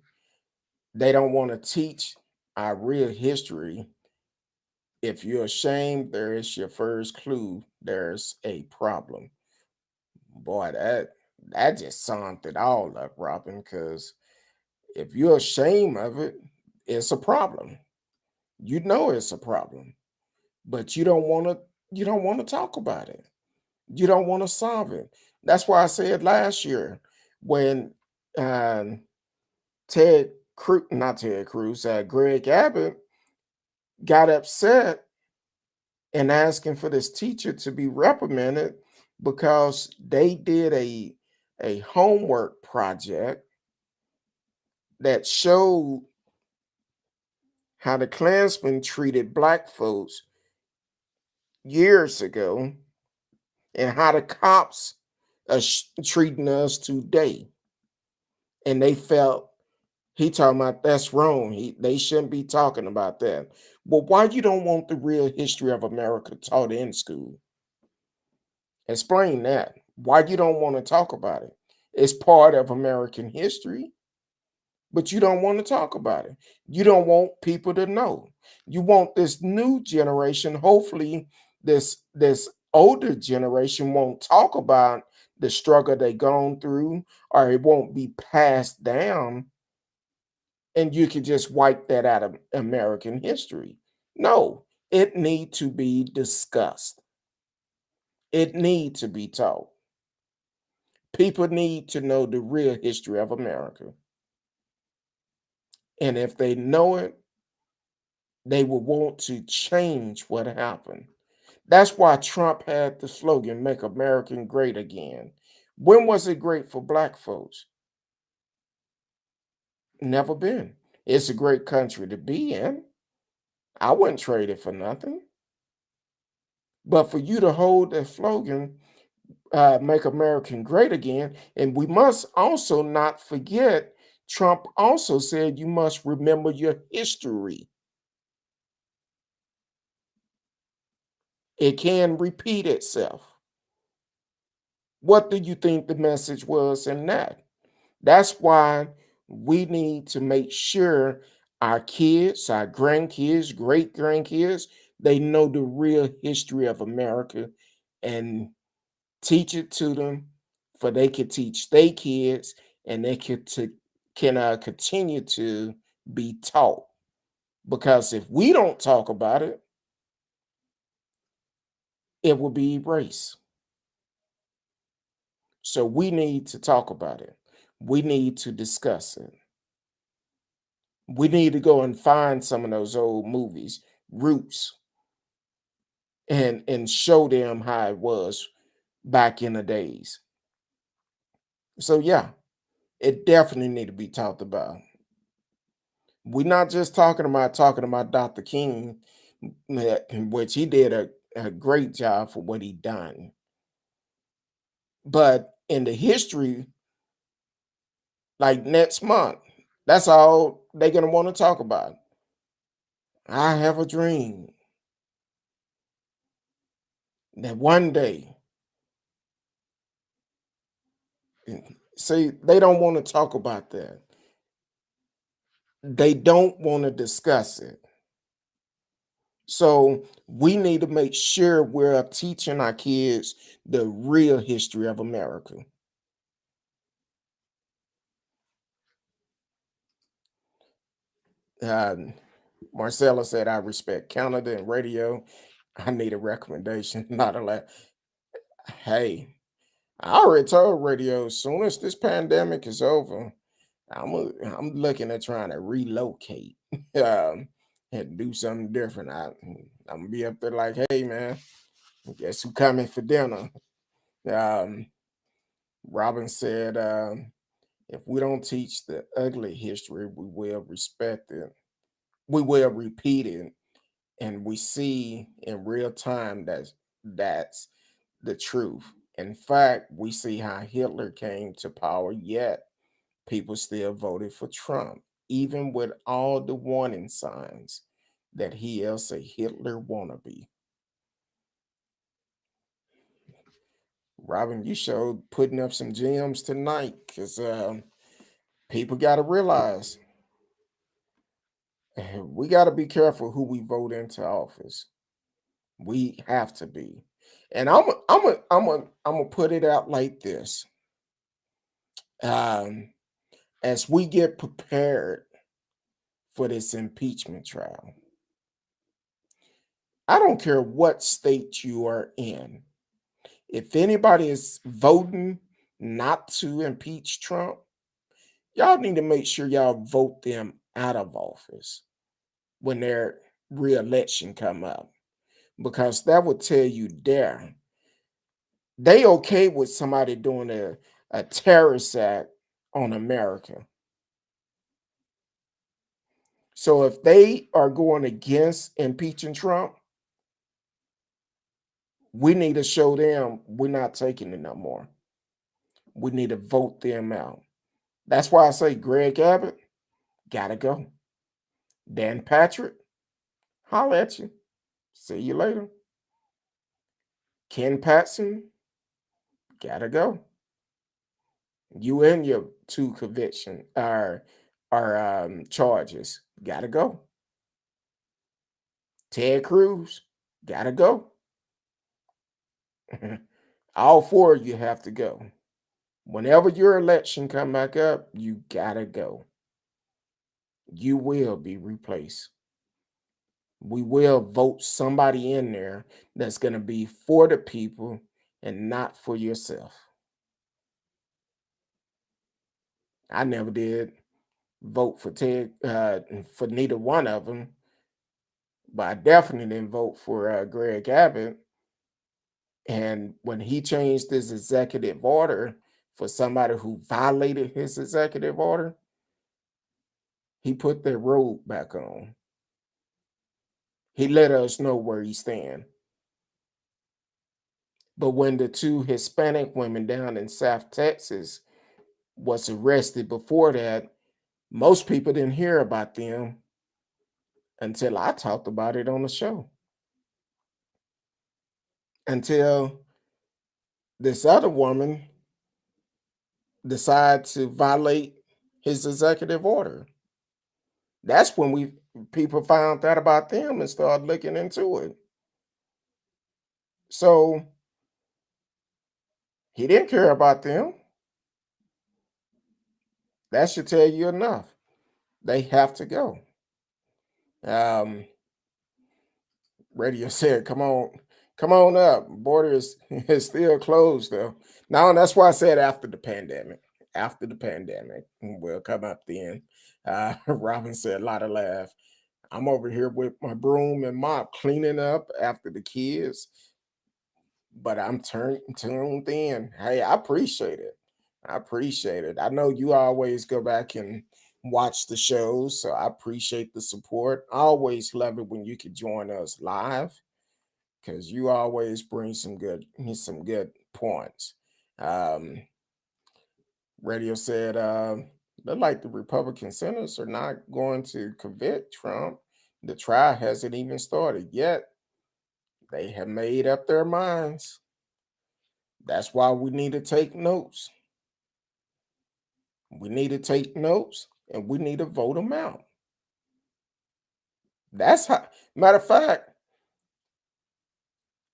they don't want to teach our real history. If you're ashamed, there is your first clue. There's a problem. Boy, that just summed it all up, Robin, because if you're ashamed of it, it's a problem. You know it's a problem, but you don't want to talk about it. You don't want to solve it. That's why I said last year when um, not Ted Cruz, Greg Abbott got upset and asking for this teacher to be reprimanded because they did a homework project that showed how the Klansmen treated black folks years ago and how the cops are treating us today. And they felt he talking about that's wrong. They shouldn't be talking about that. Well, why you don't want the real history of America taught in school? Explain that. Why you don't want to talk about it? It's part of American history, but you don't want to talk about it. You don't want people to know. You want this new generation. Hopefully, this older generation won't talk about the struggle they gone through, or it won't be passed down and you can just wipe that out of American history. No, it need to be discussed. It need to be taught. People need to know the real history of America. And if they know it, they will want to change what happened. That's why Trump had the slogan, Make America Great Again. When was it great for black folks? Never been. It's a great country to be in. I wouldn't trade it for nothing. But for you to hold that slogan, Make America Great Again, and we must also not forget, Trump also said you must remember your history. It can repeat itself. What do you think the message was in that? That's why we need to make sure our kids, our grandkids, great grandkids, they know the real history of America and teach it to them for they could teach their kids and they could can continue to be taught. Because if we don't talk about it, it will be erased. So we need to talk about it. We need to discuss it. We need to go and find some of those old movies, Roots, and show them how it was back in the days. So yeah, it definitely need to be talked about. We're not just talking about Dr. King, which he did a great job for what he done. But in the history, like next month, that's all they're gonna want to talk about. I have a dream that one day, see, they don't want to talk about that. They don't want to discuss it. So we need to make sure we're teaching our kids the real history of America. Um, Marcella said, I respect Canada and radio. I need a recommendation, not a lot. Hey, I already told radio as soon as this pandemic is over, I'm looking at trying to relocate and do something different. I'm gonna be up there like, hey man, guess who coming for dinner? Um, Robin said, if we don't teach the ugly history, we will respect it. We will repeat it, and we see in real time that's the truth. In fact, we see how Hitler came to power, yet people still voted for Trump, even with all the warning signs that he is a Hitler wannabe. Robin, you showed putting up some gems tonight because people got to realize we got to be careful who we vote into office. We have to be. And I'm gonna put it out like this. Um, as we get prepared for this impeachment trial, I don't care what state you are in. If anybody is voting not to impeach Trump, y'all need to make sure y'all vote them out of office when their reelection come up, because that would tell you there they okay with somebody doing a terrorist act on America. So if they are going against impeaching Trump, we need to show them we're not taking it no more. We need to vote them out. That's why I say Greg Abbott gotta go. Dan Patrick, holla at you. See you later. Ken Patson, gotta go. You and your two conviction are charges. Gotta go. Ted Cruz, gotta go. All four of you have to go. Whenever your election come back up, you gotta go. You will be replaced. We will vote somebody in there that's gonna be for the people and not for yourself. I never did vote for Ted for neither one of them, but I definitely didn't vote for Greg Abbott. And when he changed his executive order for somebody who violated his executive order, he put the robe back on. He let us know where he stand. But when the two Hispanic women down in South Texas was arrested before that, most people didn't hear about them until I talked about it on the show. Until this other woman decided to violate his executive order. That's when we people found out about them and started looking into it. So he didn't care about them. That should tell you enough. They have to go. Um, Radio said, come on up. Border is still closed though. Now that's why I said after the pandemic. After the pandemic, we'll come up then. Robin said, a lot of laugh. I'm over here with my broom and mop cleaning up after the kids, but I'm tuned in. Hey, I appreciate it. I appreciate it. I know you always go back and watch the shows, so I appreciate the support. I always love it when you can join us live because you always bring some good points. Um, Radio said, look like the Republican senators are not going to convict Trump. The trial hasn't even started yet. They have made up their minds. That's why we need to take notes. We need to take notes and we need to vote them out. That's how, matter of fact,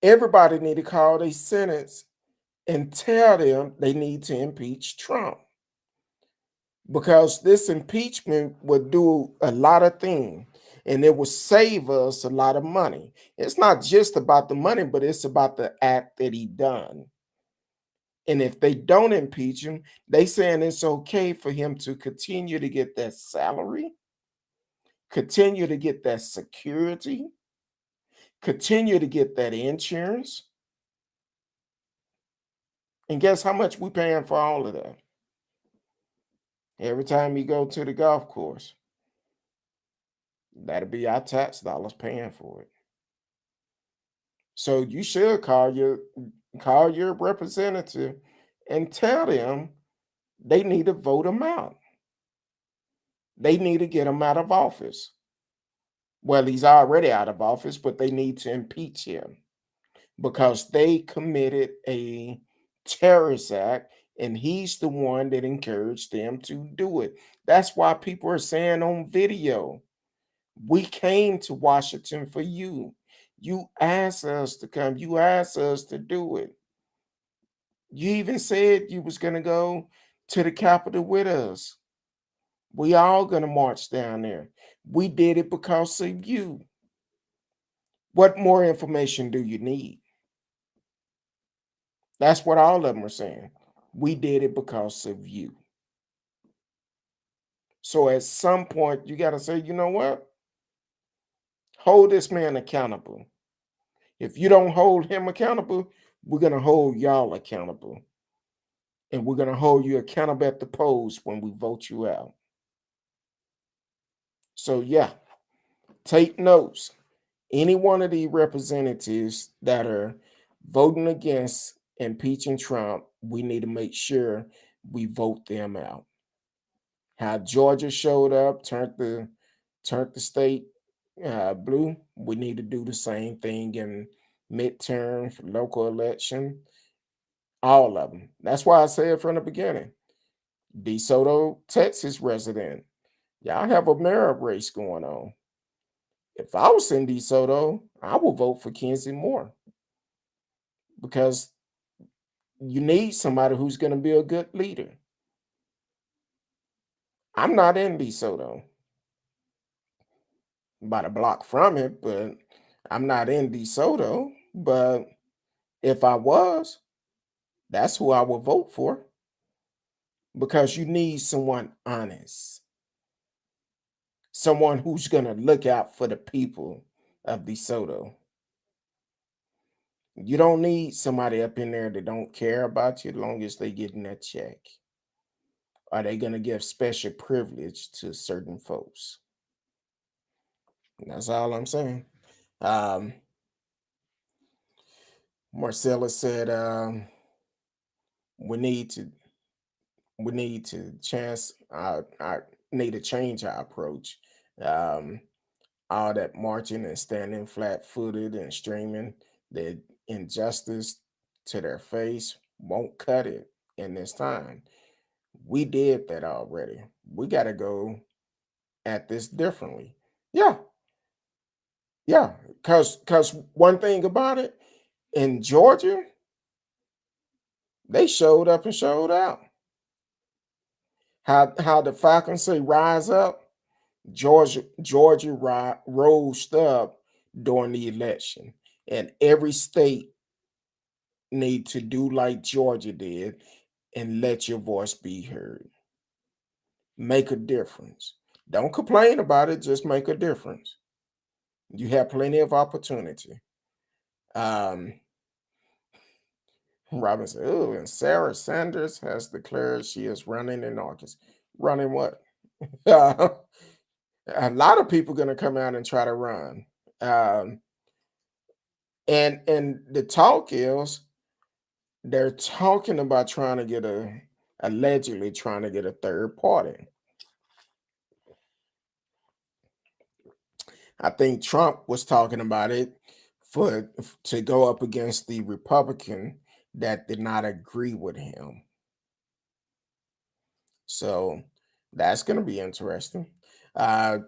everybody need to call their senates and tell them they need to impeach Trump. Because this impeachment would do a lot of things and it will save us a lot of money. It's not just about the money, but it's about the act that he done. And if they don't impeach him, they saying it's okay for him to continue to get that salary, continue to get that security, continue to get that insurance. And guess how much we paying for all of that? Every time you go to the golf course, that'll be our tax dollars paying for it. So you should call your representative and tell them they need to vote him out. They need to get him out of office. Well, he's already out of office, but they need to impeach him because they committed a terrorist act and he's the one that encouraged them to do it. That's why people are saying on video, we came to Washington for you. You asked us to come. You asked us to do it. You even said you was going to go to the Capitol with us. We all going to march down there. We did it because of you. What more information do you need? That's what all of them are saying. We did it because of you. So at some point, you got to say, you know what? Hold this man accountable. If you don't hold him accountable, we're going to hold y'all accountable. And we're going to hold you accountable at the polls when we vote you out. So, yeah, take notes. Any one of the representatives that are voting against impeaching Trump, we need to make sure we vote them out. How Georgia showed up, turned the state blue. We need to do the same thing in midterms, local election, all of them. That's why I said from the beginning, DeSoto, Texas resident, y'all have a mayor race going on. If I was in DeSoto, I would vote for Kenzie Moore because you need somebody who's going to be a good leader. I'm not in DeSoto, about a block from it, but I'm not in DeSoto. But if I was, that's who I would vote for because you need someone honest, someone who's going to look out for the people of DeSoto. You don't need somebody up in there that don't care about you as long as they getting that check. Are they going to give special privilege to certain folks? And that's all I'm saying. Um, Marcella said we need to chance I need to change our approach. Um, all that marching and standing flat-footed and streaming the injustice to their face won't cut it in this time. We did that already. We got to go at this differently. Yeah, yeah. Cause one thing about it, in Georgia, they showed up and showed out. How the Falcons say rise up? Georgia rose up during the election, and every state need to do like Georgia did and let your voice be heard. Make a difference. Don't complain about it, just make a difference. You have plenty of opportunity. Um, Robin said, oh, and Sarah Sanders has declared she is running in August. Running what? A lot of people going to come out and try to run. Um, and the talk is they're talking about trying to get allegedly trying to get a third party. I think Trump was talking about it to go up against the Republican that did not agree with him. So that's going to be interesting.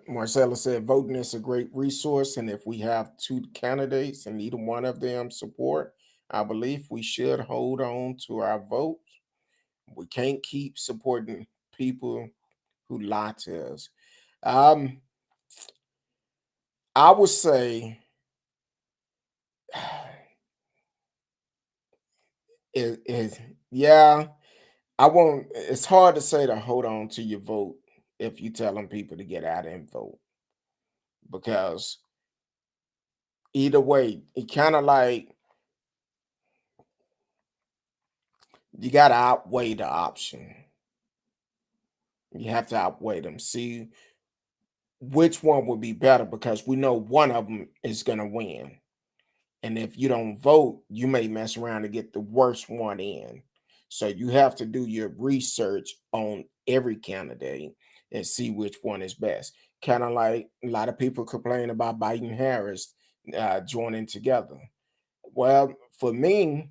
Marcella said voting is a great resource, and if we have two candidates and neither one of them support, I believe we should hold on to our vote. We can't keep supporting people who lie to us. Um, I would say yeah, I won't. It's hard to say to hold on to your vote if you telling people to get out and vote because either way, it kind of like you got to outweigh the option. You have to outweigh them. See which one would be better because we know one of them is going to win. And if you don't vote, you may mess around and get the worst one in. So you have to do your research on every candidate and see which one is best. Kind of like a lot of people complain about Biden Harris joining together. Well, for me,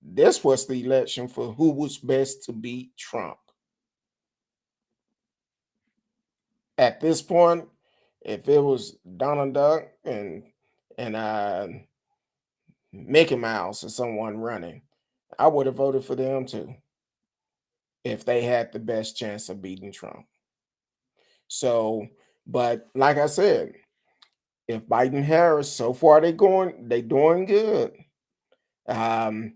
this was the election for who was best to beat Trump. At this point, if it was Donald Duck and Mickey Mouse or someone running, I would have voted for them too if they had the best chance of beating Trump. So, but like I said, if Biden Harris so far they doing good. Um,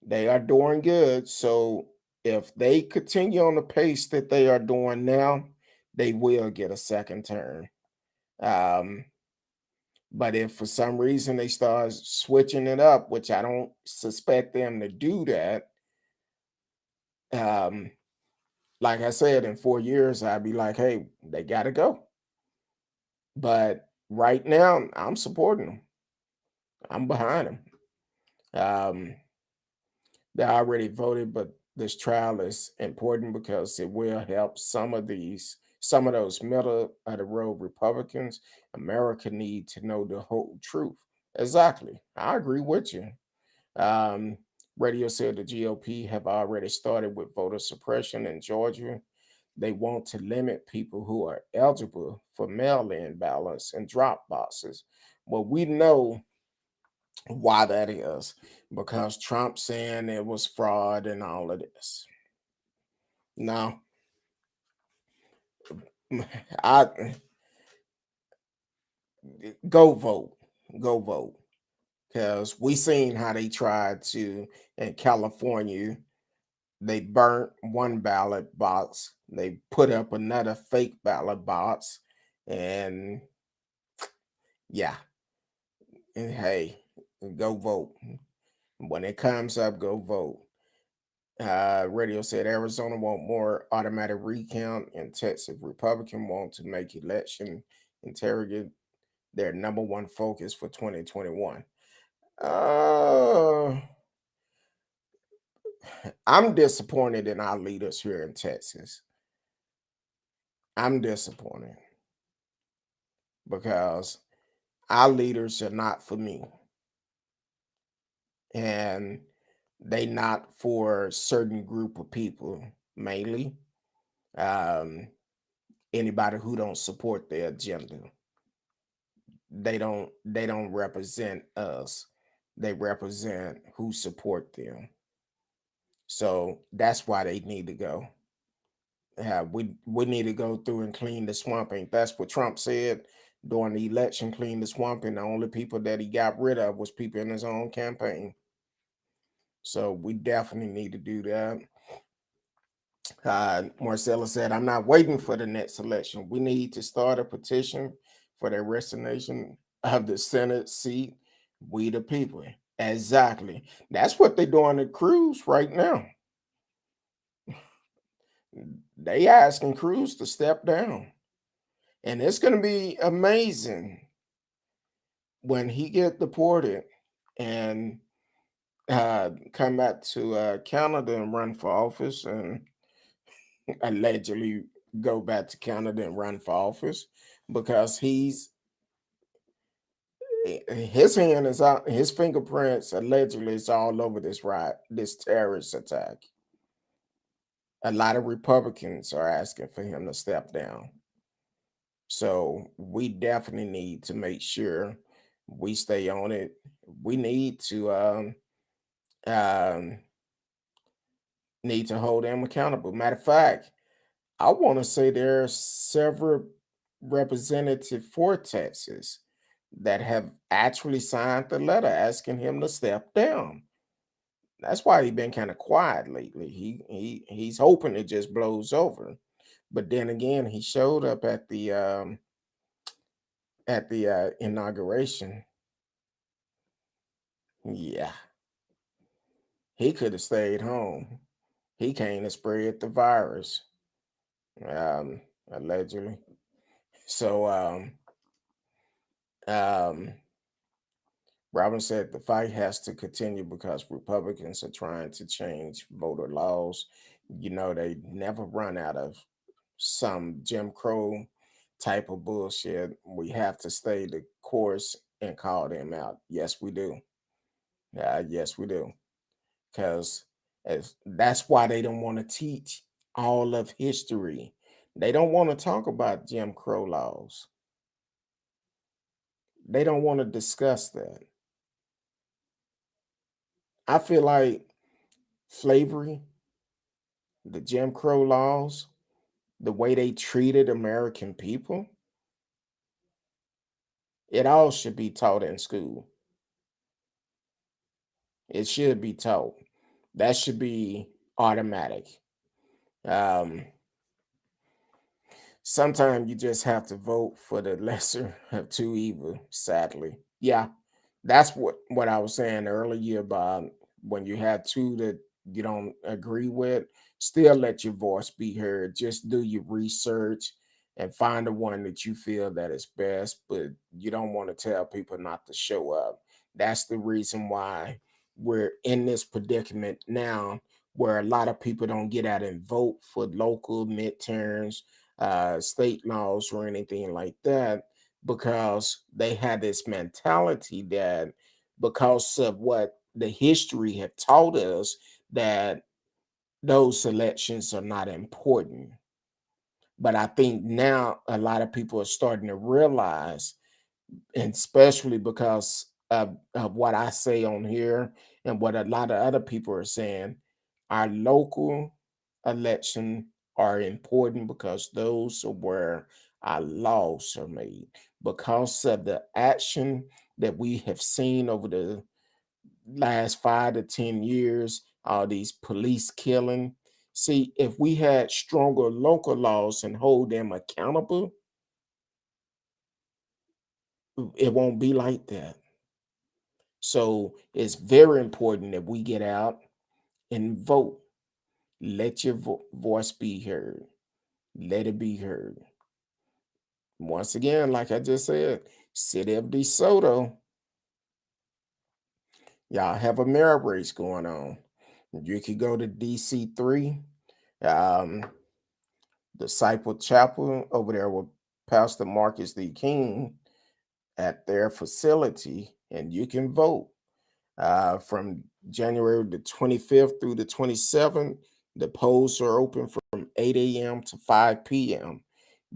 they are doing good. So if they continue on the pace that they are doing now, they will get a second term. Um, but if for some reason they start switching it up, which I don't suspect them to do that, um, like I said, in 4 years, I'd be like, hey, they got to go. But right now, I'm supporting them. I'm behind them. They already voted, but this trial is important because it will help some of those middle of the road Republicans. America need to know the whole truth. Exactly. I agree with you. Um, Radio said the GOP have already started with voter suppression in Georgia. They want to limit people who are eligible for mail-in ballots and drop boxes. Well, we know why that is because Trump saying it was fraud and all of this. Now, I go vote, because we seen how they tried to in California. They burnt one ballot box. They put up another fake ballot box, and yeah, and hey, go vote. When it comes up, go vote. Radio said Arizona want more automatic recount, and Texas Republican want to make election integrity their number one focus for 2021. Uh, I'm disappointed in our leaders here in Texas. I'm disappointed because our leaders are not for me, and they not for a certain group of people mainly. Um, Anybody who don't support their agenda, they don't represent us. They represent who support them. So that's why they need to go. we need to go through and clean the swamp. Ain't that's what Trump said during the election? Clean the swamp, and the only people that he got rid of was people in his own campaign. So we definitely need to do that. Marcella said, "I'm not waiting for the next election. We need to start a petition for the resignation of the Senate seat. We the people." Exactly. That's what they're doing at Cruz right now. They asking Cruz to step down. And it's going to be amazing when he get deported and come back to Canada and run for office and allegedly go back to Canada and run for office because his hand is out, his fingerprints allegedly is all over this terrorist attack. A lot of Republicans are asking for him to step down. So we definitely need to make sure we stay on it. We um, need to hold them accountable. Matter of fact, I want to say there are several representatives for Texas that have actually signed the letter asking him to step down. That's why he's been kind of quiet lately. He's hoping it just blows over. But then again, he showed up at the inauguration. Yeah, he could have stayed home. He came to spread the virus, um, allegedly. So, um, Robin said the fight has to continue because Republicans are trying to change voter laws. You know, they never run out of some Jim Crow type of bullshit. We have to stay the course and call them out. Yes, we do. Yes, we do. Because that's why they don't want to teach all of history. They don't want to talk about Jim Crow laws. They don't want to discuss that. I feel like slavery, the Jim Crow laws, the way they treated American people, it all should be taught in school. It should be taught. That should be automatic. Um, Sometimes you just have to vote for the lesser of two evil, sadly. Yeah, that's what I was saying earlier about when you have two that you don't agree with, still let your voice be heard. Just do your research and find the one that you feel that is best, but you don't want to tell people not to show up. That's the reason why we're in this predicament now where a lot of people don't get out and vote for local midterms, state laws or anything like that because they had this mentality that because of what the history have taught us that those elections are not important. But I think now a lot of people are starting to realize, and especially because of what I say on here and what a lot of other people are saying, our local election are important because those are where our laws are made. Because of the action that we have seen over the last 5 to 10 years, all these police killing. See, if we had stronger local laws and hold them accountable, it won't be like that. So it's very important that we get out and vote. Let your voice be heard. Let it be heard. Once again, like I just said, City of DeSoto, y'all have a mayor race going on. You could go to DC3, um, Disciple Chapel over there with Pastor Marcus D. King at their facility, and you can vote. From January the 25th through the 27th, the polls are open from 8 a.m. to 5 p.m.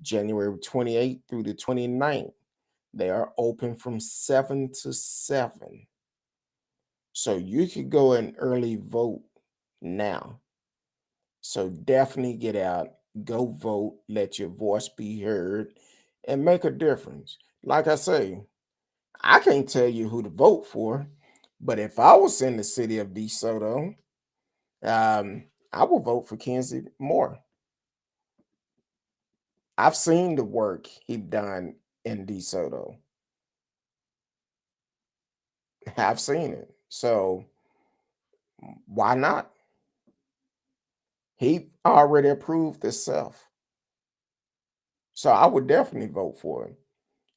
January 28th through the 29th, they are open from 7 to 7. So you could go and early vote now. So definitely get out go vote, let your voice be heard, and make a difference. Like I say, I can't tell you who to vote for, but if I was in the city of DeSoto, I will vote for Kenzie Moore. I've seen the work he done in DeSoto. I've seen it. So why not? He already approved himself. So I would definitely vote for him.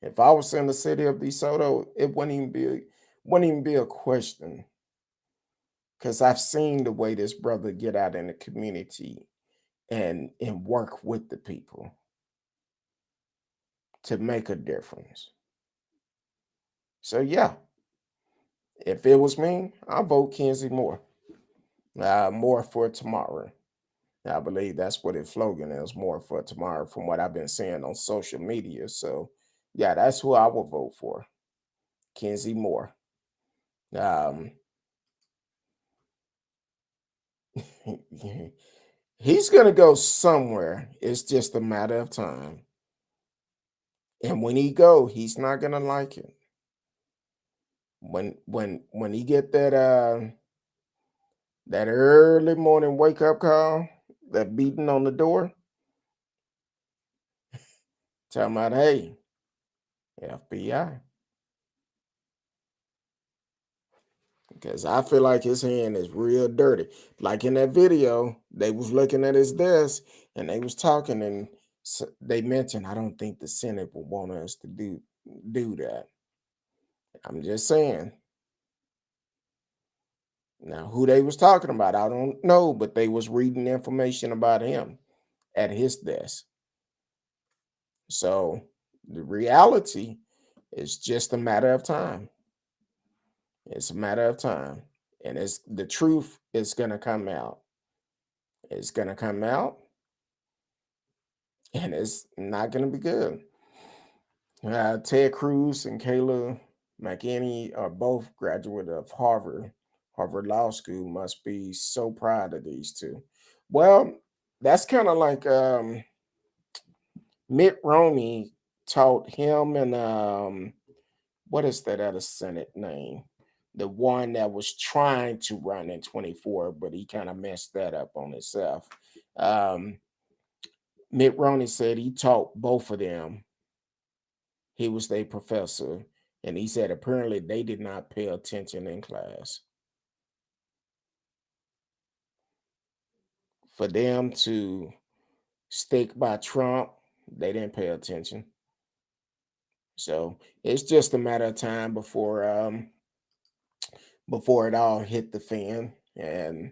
If I was in the city of DeSoto, it wouldn't even be a question. Because I've seen the way this brother get out in the community and work with the people to make a difference. So yeah, if it was me, I'll vote Kenzie Moore. More for tomorrow. I believe that's what his slogan is, more for tomorrow, from what I've been seeing on social media. So yeah, that's who I will vote for. Kenzie Moore. Um, he's gonna go somewhere. It's just a matter of time. And when he go, he's not gonna like it. When he get that early morning wake up call, that beating on the door, talking about, hey, FBI. Because I feel like his hand is real dirty. Like in that video, they was looking at his desk and they was talking, and they mentioned, I don't think the Senate would want us to do that. I'm just saying. Now, who they was talking about, I don't know, but they was reading information about him at his desk. So the reality is just a matter of time. It's a matter of time. And it's the truth is gonna come out. It's gonna come out, and it's not gonna be good. Ted Cruz and Kayla McKinney are both graduate of Harvard Law School. Must be so proud of these two. Well, that's kind of like Mitt Romney taught him and what is that other Senate name? The one that was trying to run in 24, but he kind of messed that up on himself. Um, Mitt Romney said he taught both of them. He was their professor, and he said apparently they did not pay attention in class. For them to stick by Trump, they didn't pay attention. So it's just a matter of time before it all hit the fan. And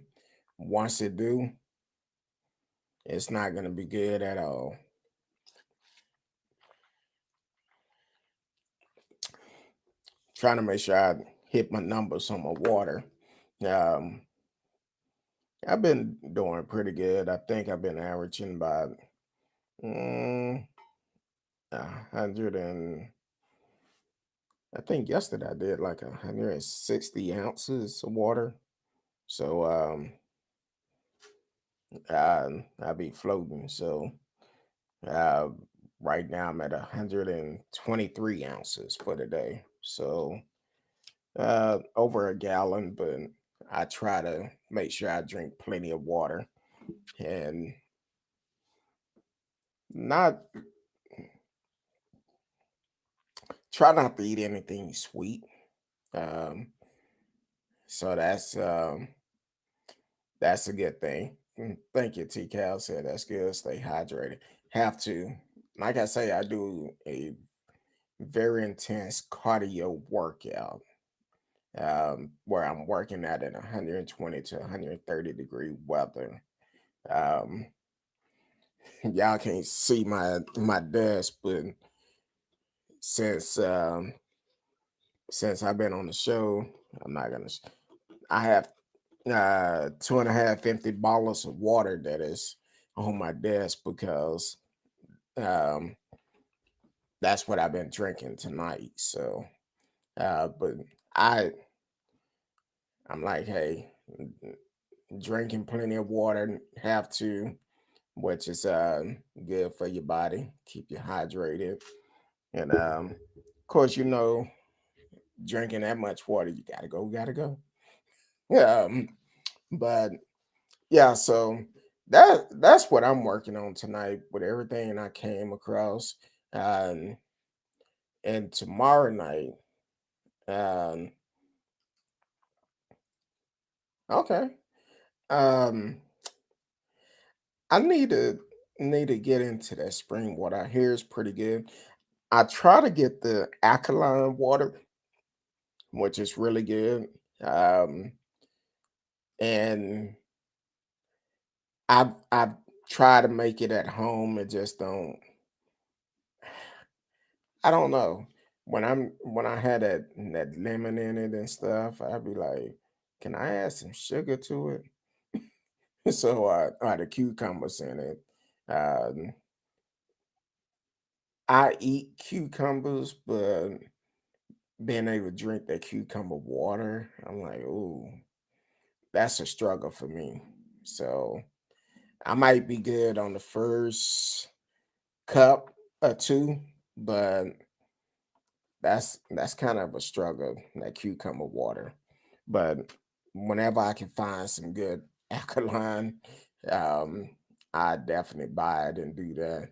once it do, it's not gonna be good at all. Trying to make sure I hit my numbers on my water. Um, I've been doing pretty good. I think I've been averaging about mm, 100 and I think yesterday I did like 160 ounces of water. So I be floating. So uh, right now I'm at 123 ounces for the day. So over a gallon, but I try to make sure I drink plenty of water and not try not to eat anything sweet. Um, so that's a good thing. Thank you, T Cal said that's good. Stay hydrated. Have to. Like I say, I do a very intense cardio workout where I'm working at 120 to 130-degree weather. Um, y'all can't see my desk, but since um, since I've been on the show, I'm not gonna. I have 2.5 empty bottles of water that is on my desk because um, that's what I've been drinking tonight. So, but I I'm like, hey, drinking plenty of water, have to, which is good for your body, keep you hydrated. And of course, drinking that much water, you gotta go. Um, but yeah, so that's what I'm working on tonight with everything I came across. Um, and tomorrow night, um, okay. Um, I need to get into that spring water. I hear it's pretty good. I try to get the alkaline water, which is really good. Um, and I've tried to make it at home. It just don't. I don't know. When I had that lemon in it and stuff, I'd be like, "Can I add some sugar to it?" So I the cucumbers in it. Um, I eat cucumbers, but being able to drink that cucumber water, I'm like, "Ooh, that's a struggle for me." So I might be good on the first cup or two, but that's kind of a struggle, that cucumber water. But whenever I can find some good alkaline, um, I definitely buy it and do that.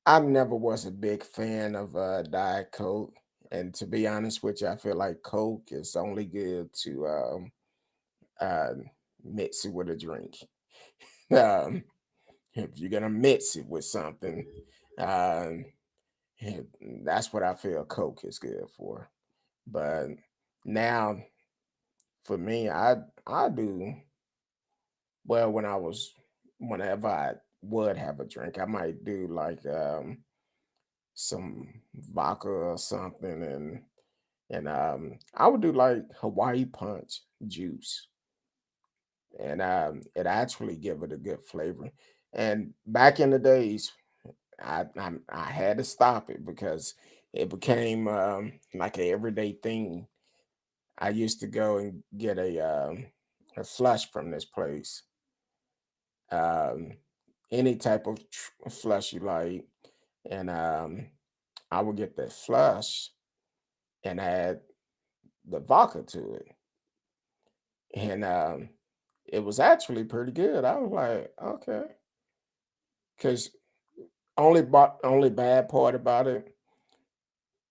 I never was a big fan of Diet Coke, and to be honest with you, I feel like Coke is only good to uh, mix it with a drink. Um, if you're gonna mix it with something, um, yeah, that's what I feel Coke is good for. But now for me, I do well whenever I would have a drink, I might do like some vodka or something, and I would do like Hawaii punch juice, and it actually give it a good flavor. And back in the days, I had to stop it because it became like a everyday thing. I used to go and get a flush from this place, um, any type of flush you like, and I would get the flush and add the vodka to it, and it was actually pretty good. I was like, okay, because only bad part about it,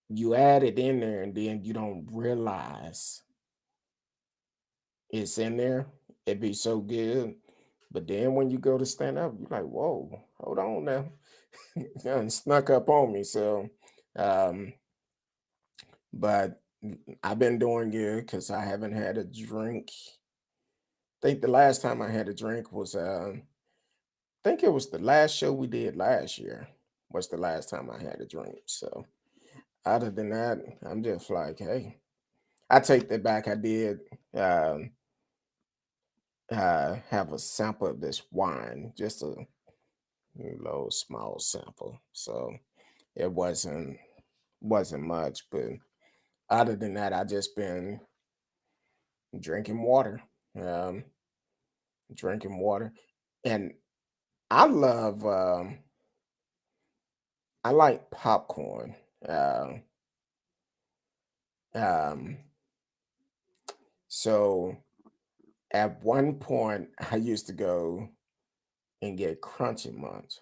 you add it in there and then you don't realize it's in there. It'd be so good. But then when you go to stand up, you're like, whoa, hold on now. Done snuck up on me. So um, but I've been doing good because I haven't had a drink. I think the last time I had a drink was I think it was the last show we did last year was the last time I had a drink. So other than that, I'm just like, hey, I take that back. I did um have a sample of this wine, just a little small sample. So it wasn't much, but other than that, I just been drinking water, um, drinking water, and I love I like popcorn. Uh, um, so at one point, I used to go and get Crunchy Munch,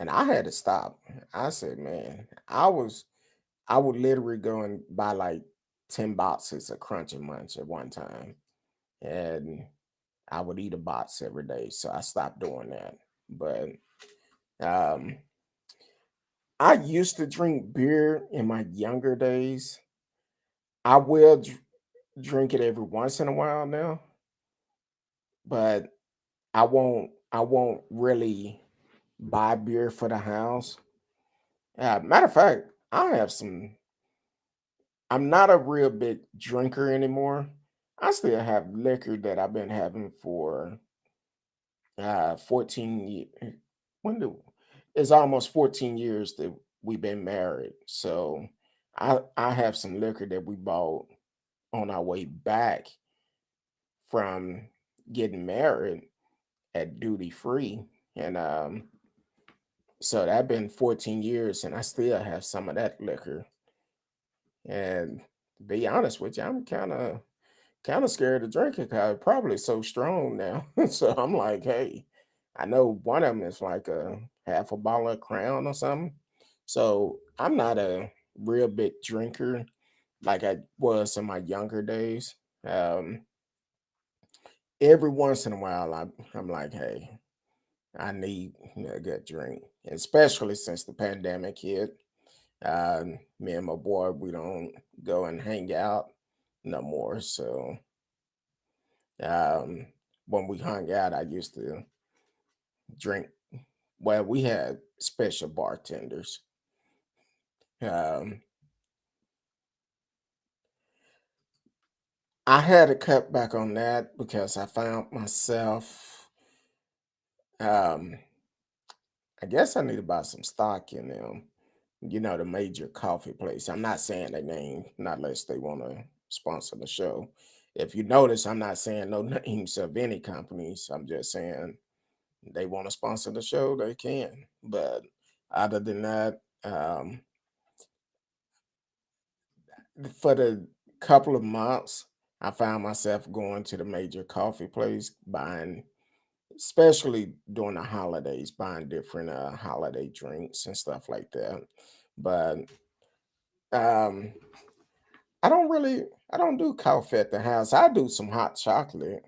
and I had to stop. I said, man, I would literally go and buy like 10 boxes of Crunchy Munch at one time, and I would eat a box every day. So I stopped doing that. But um, I used to drink beer in my younger days. I will drink it every once in a while now, but I won't really buy beer for the house. Matter of fact, I have some. I'm not a real big drinker anymore. I still have liquor that I've been having for 14 years. When do It's almost 14 years that we've been married. So I have some liquor that we bought on our way back from getting married, at duty free, and so that been 14 years, and I still have some of that liquor. And to be honest with you, I'm kind of scared to drink it because it's probably so strong now. So I'm like, hey, I know one of them is like a half a bottle of Crown or something. So I'm not a real big drinker like I was in my younger days. Um, every once in a while, I'm like, hey, I need a good drink, especially since the pandemic hit. Me and my boy, we don't go and hang out no more. So um, when we hung out, I used to drink. Well, we had special bartenders. Um, I had to cut back on that because I found myself. Um, I guess I need to buy some stock in them. The major coffee place. I'm not saying their name, not unless they want to sponsor the show. If you notice, I'm not saying no names of any companies. I'm just saying they want to sponsor the show, they can. But other than that, for the couple of months, I found myself going to the major coffee place, buying, especially during the holidays, buying different holiday drinks and stuff like that. But um, I don't do coffee at the house. I do some hot chocolate.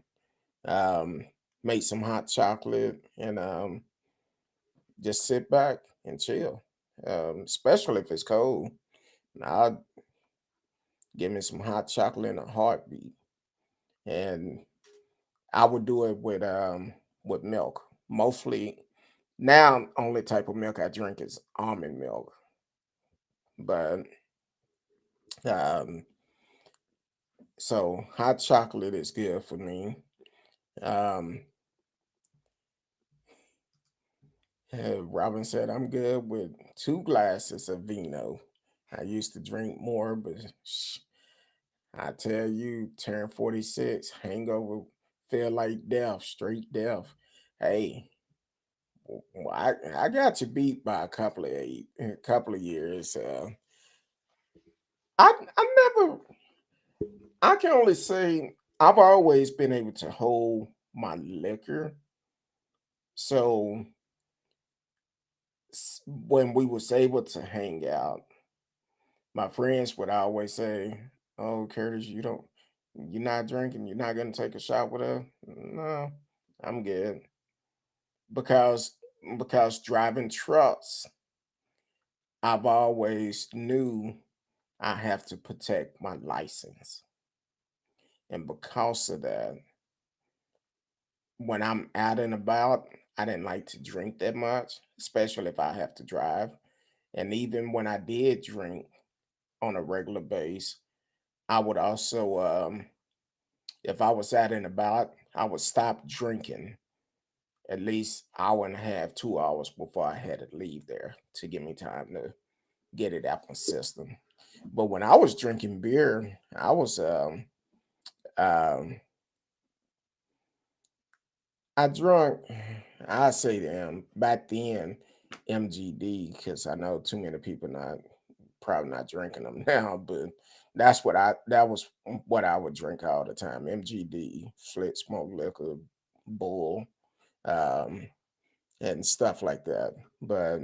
Um, make some hot chocolate and just sit back and chill. Especially if it's cold. I'll give me some hot chocolate in a heartbeat. And I would do it with milk. Mostly now only type of milk I drink is almond milk. But um so hot chocolate is good for me. Um Robin said I'm good with 2 glasses of vino. I used to drink more, but I tell you, turn 46, hangover feel like death, straight death. Hey, I got you beat by a couple of years. I never. I can only say I've always been able to hold my liquor. So when we was able to hang out, my friends would always say, "Oh, Curtis, you're not drinking. You're not gonna take a shot with us." No, I'm good because driving trucks, I've always knew I have to protect my license, and because of that, when I'm out and about, I didn't like to drink that much, especially if I have to drive. And even when I did drink on a regular base, I would also, if I was out and about, I would stop drinking at least hour and a half, 2 hours before I had to leave there to give me time to get it out my system. But when I was drinking beer, um, I drunk, I say them back then, MGD, because I know too many people not probably not drinking them now, but that was what I would drink all the time. MGD, Flit Smoke Liquor, Bull, um, and stuff like that. But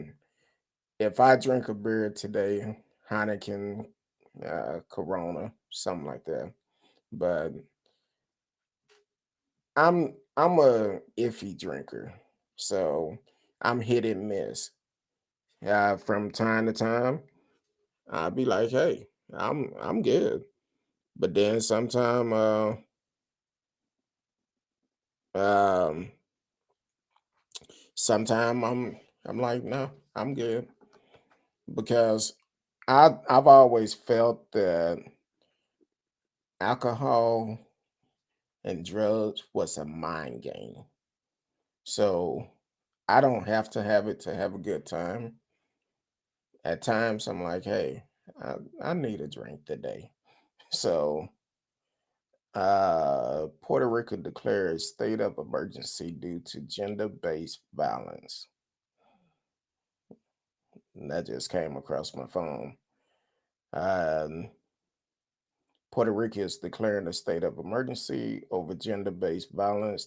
if I drink a beer today, Heineken, Corona, something like that. But I'm a iffy drinker, so I'm hit and miss. From time to time, I'll be like, "Hey, I'm good," but then sometime, um, sometime I'm like, "No, I'm good," because I've always felt that alcohol and drugs was a mind game. So I don't have to have it to have a good time. At times, I'm like, "Hey, I need a drink today." So Puerto Rico declares state of emergency due to gender-based violence. And that just came across my phone. Um, Puerto Rico is declaring a state of emergency over gender-based violence,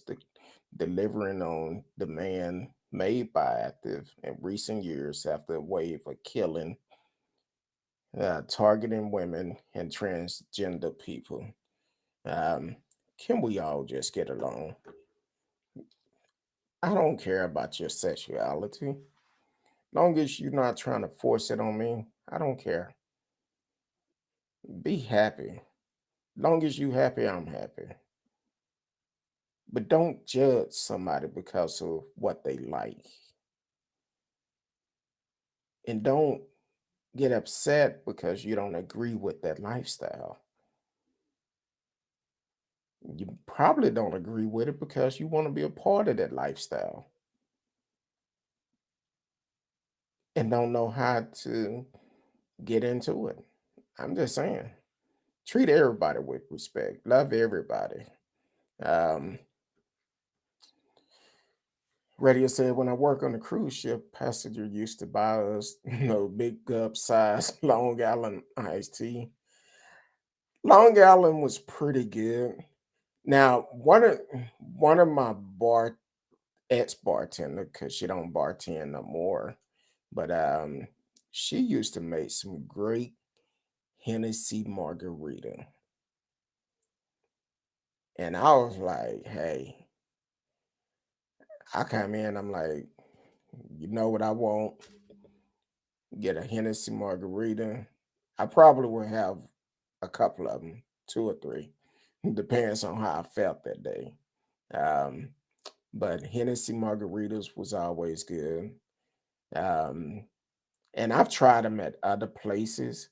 delivering on demand made by active in recent years after a wave of killing, targeting women and transgender people. Um, can we all just get along? I don't care about your sexuality. Long as you're not trying to force it on me, I don't care. Be happy. Long as you happy, I'm happy. But don't judge somebody because of what they like. And don't get upset because you don't agree with that lifestyle. You probably don't agree with it because you want to be a part of that lifestyle and don't know how to get into it. I'm just saying, treat everybody with respect, love everybody. Um, Radio said, when I work on a cruise ship, passenger used to buy us, big cup size Long Island iced tea. Long Island was pretty good. Now, one of my ex bartender, because she don't bartend no more, but she used to make some great Hennessy margarita. And I was like, hey, I come in, I'm like, you know what I want? Get a Hennessy margarita. I probably would have a couple of them, two or three. Depends on how I felt that day. Um, but Hennessy margaritas was always good. Um, and I've tried them at other places,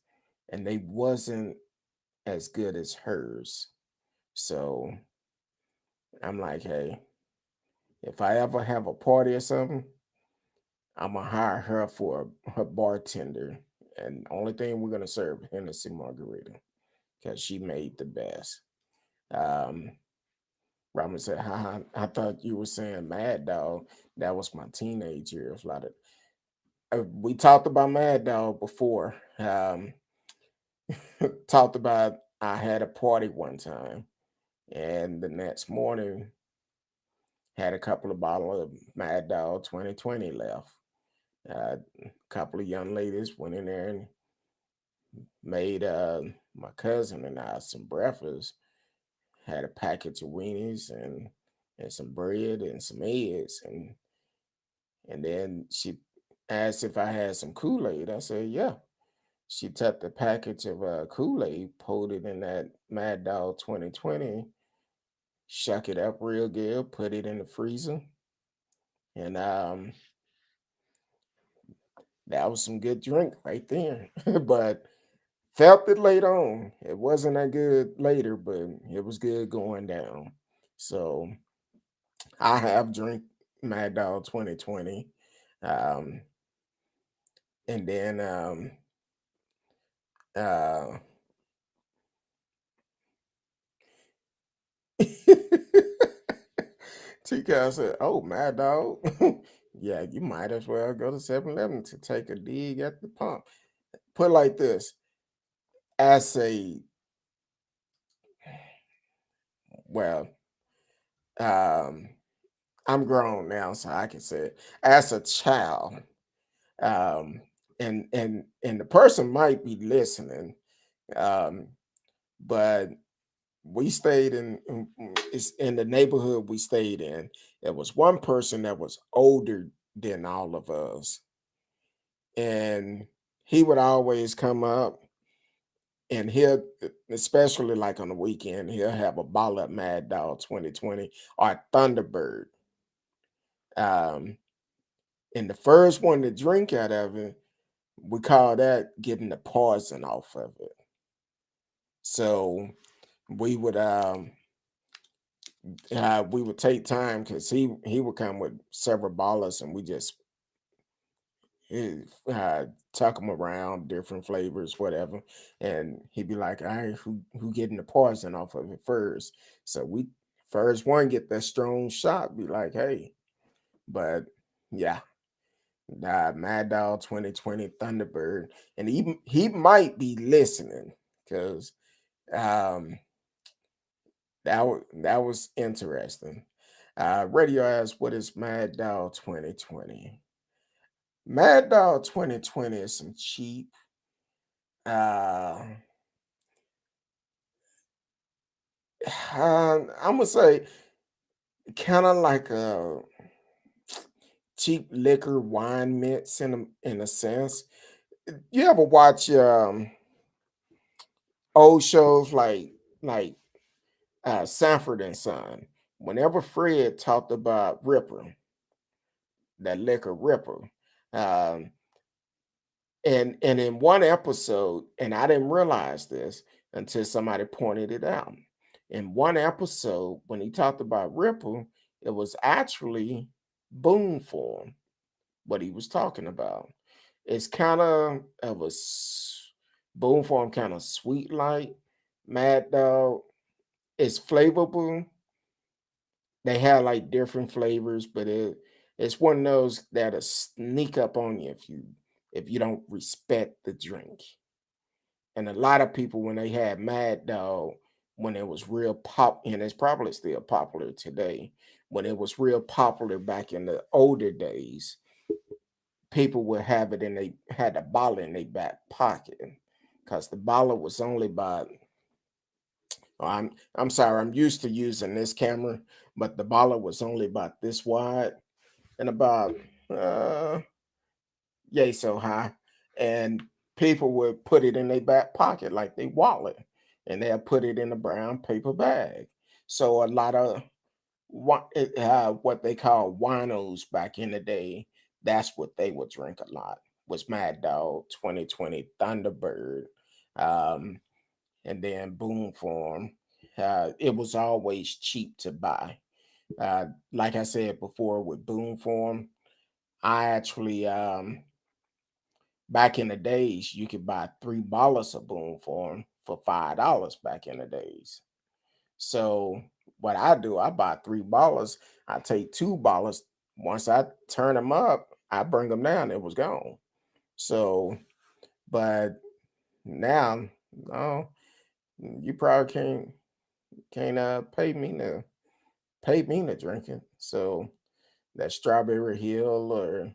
and they wasn't as good as hers. So I'm like, hey, if I ever have a party or something, I'm gonna hire her for her bartender, and only thing we're gonna serve Hennessy margarita because she made the best. Um, Robin said, haha, I thought you were saying Mad Dog. That was my teenage years. A lot of we talked about Mad Dog before. Talked about I had a party one time, and the next morning had a couple of bottles of Mad Dog 2020 left. A couple of young ladies went in there and made my cousin and I some breakfast. Had a package of weenies and some bread and some eggs, and then she asked if I had some Kool-Aid. I said, yeah. She took the package of Kool-Aid, poured it in that Mad Dog 2020, shuck it up real good, put it in the freezer, and that was some good drink right there. But felt it later on. It wasn't that good later, but it was good going down. So I have drink Mad Dog 2020. Um, and then uh TK said, oh, Mad Dog. Yeah, you might as well go to 7-Eleven to take a dig at the pump. Put it like this. As a well, um, I'm grown now, so I can say it. As a child, um, and the person might be listening, um, but we stayed it's in the neighborhood we stayed in. There was one person that was older than all of us, and he would always come up and he'll, especially like on the weekend, he'll have a bottle of Mad Dog 2020 or Thunderbird. Um, and the first one to drink out of it, we call that getting the poison off of it. So we would we would take time because he would come with several bottles and we just he tuck them around different flavors, whatever, and he'd be like, "All right, who getting the poison off of it first?" So we first one get that strong shot, be like, "Hey," but yeah, Mad Dog 2020 Thunderbird, and he might be listening because um that was interesting. Radio asks, "What is Mad Dog 2020?" Mad Dog 2020 is some cheap. Uh, I'm gonna say kind of like a cheap liquor wine mix in a sense. You ever watch old shows like Sanford and Son? Whenever Fred talked about Ripper, that liquor Ripper, um, and in one episode, and I didn't realize this until somebody pointed it out. In one episode, when he talked about Ripple, it was actually boom form, what he was talking about. It's kind of boom form, kind of sweet like Mad Dog. It's flavorful. They have like different flavors, but it's one of those that'll sneak up on you if you don't respect the drink. And a lot of people, when they had Mad Dog, when it was real pop, and it's probably still popular today, when it was real popular back in the older days, people would have it and they had a bottle in their back pocket because the bottle was only about, oh, I'm sorry, I'm used to using this camera, but the bottle was only about this wide and about uh yay so high, and people would put it in their back pocket like they wallet, and they'll put it in a brown paper bag. So a lot of what they call winos back in the day, that's what they would drink a lot. Was Mad Dog 2020 Thunderbird, um, and then Boom Form. It was always cheap to buy. Like I said before, with Boom Form, I actually back in the days, you could buy 3 bottles of Boom Form for $5 back in the days. So what I do, I buy 3 bottles. I take 2 bottles. Once I turn them up, I bring them down. It was gone. So, but now, no, you probably can't pay me to drink it. So that Strawberry Hill or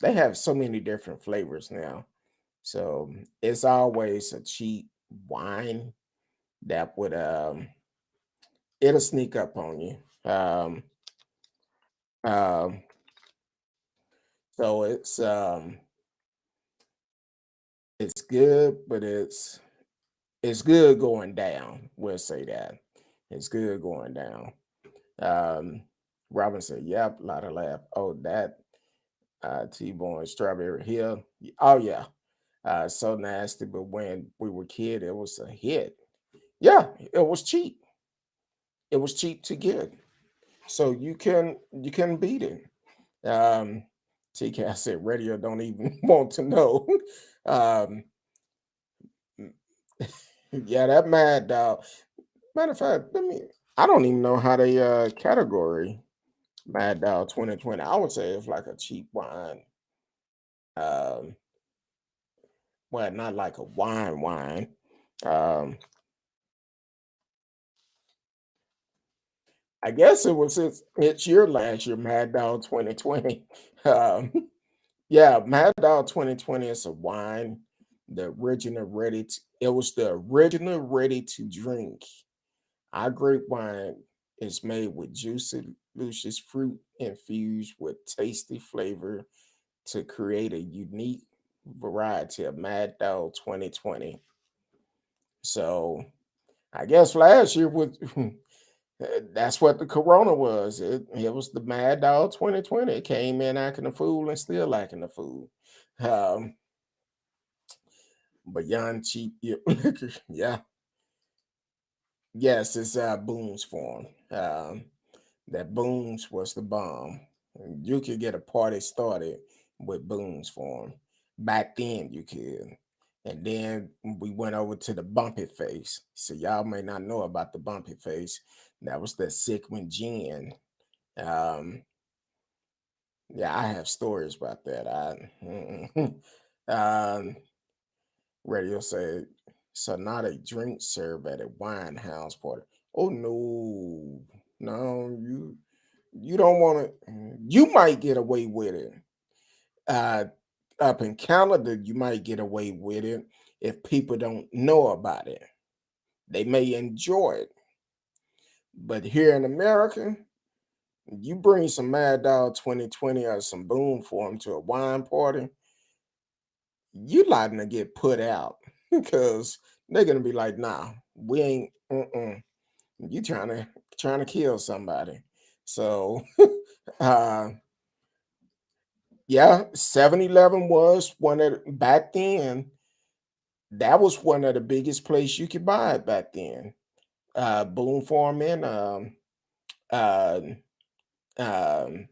they have so many different flavors now. So it's always a cheap wine that would it'll sneak up on you. Um so it's good, but it's good going down. We'll say that. It's good going down. Um Robin said, "Yep, a lot of laugh." Oh, that T-Bone Strawberry Hill. Oh yeah. So nasty, but when we were kid, it was a hit. Yeah, it was cheap. It was cheap to get. So you can beat it. Um, TK said radio don't even want to know. um, yeah, that Mad Dog. Matter of fact, I don't even know how they category Mad Dog 2020. I would say it's like a cheap wine. Um, well, not like a wine. Um, I guess it's your last year, Mad Dog 2020. Um, yeah, Mad Dog 2020 is a wine. It was the original ready to drink. Our grape wine is made with juicy, luscious fruit infused with tasty flavor to create a unique variety of Mad Dog 2020. So I guess last year was that's what the corona was. It was the Mad Dog 2020. It came in acting a fool and still acting a fool. Um, but young cheap liquor, yeah. Yes, it's Boone's form. That Boone's was the bomb. You could get a party started with Boone's Farm. Back then you could. And then we went over to the bumpy face. So y'all may not know about the bumpy face. That was the Sigmund gin. Um, yeah, I have stories about that. um, Radio said, so not a drink served at a wine house party. Oh no, no, you don't want to. You might get away with it. Uh, Up in Canada, you might get away with it if people don't know about it. They may enjoy it, but here in America, you bring some Mad Dog 2020 or some Boom for them to a wine party, you liable to get put out because they're gonna be like, nah, we ain't. You trying to kill somebody. So, uh, yeah, 7-Eleven was one of back then. That was one of the biggest places you could buy it back then. Boom Farm and uh, um,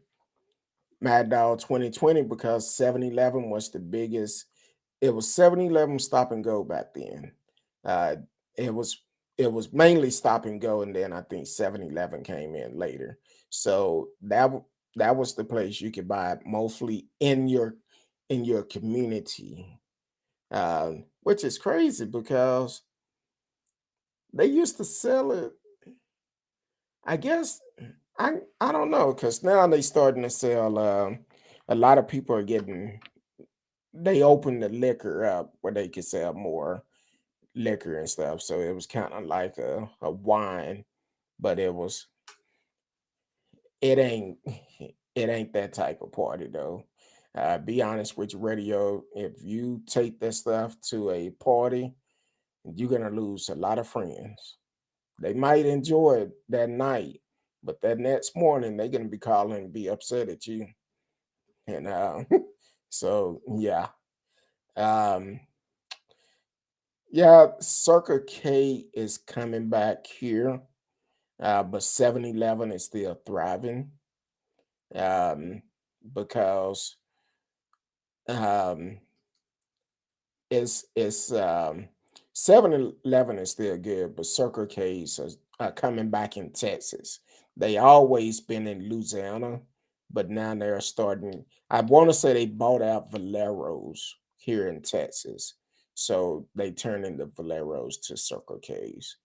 Mad Dog 2020 because 7-Eleven was the biggest. It was 7-Eleven stop and go back then. Uh, it was it was mainly stop and go, and then I think 7-Eleven came in later. So that was the place you could buy it mostly in your community, which is crazy because they used to sell it. I guess I don't know because now they starting to sell. A lot of people are getting. They opened the liquor up where they could sell more liquor and stuff. So it was kind of like a wine, but it ain't it ain't that type of party though. Be honest with your radio. If you take that stuff to a party, you're gonna lose a lot of friends. They might enjoy it that night, but that next morning they're gonna be calling and be upset at you. And so yeah. Um yeah, Circle K is coming back here, but 7-Eleven is still thriving um, because um, it's 7-Eleven is still good, but Circle K's are coming back in Texas. They always been in Louisiana, but now they're starting. I want to say they bought out Valero's here in Texas, so they turned into Valero's to Circle K's.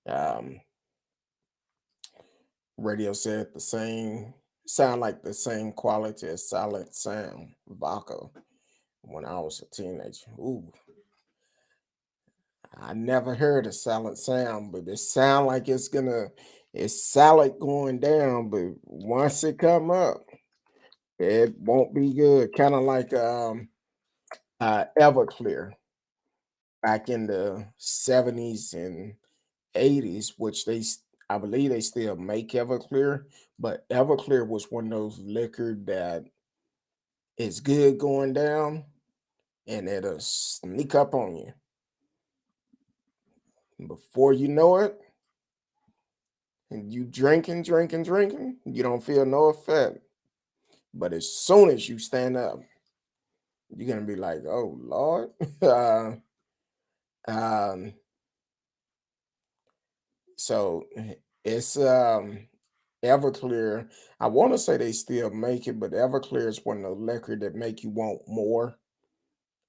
Um, Radio said the same sound like the same quality as Solid Sound vodka when I was a teenager. Ooh, I never heard of Solid Sound, but it sound like it's solid going down, but once it come up, it won't be good. Kind of like Everclear back in the 70s and 80s, which I believe they still make Everclear, but Everclear was one of those liquor that is good going down and it'll sneak up on you. Before you know it, and you drinking, you don't feel no effect. But as soon as you stand up, you're gonna be like, "Oh Lord!" um, so it's Everclear. I want to say they still make it, but Everclear is one of the liquor that make you want more,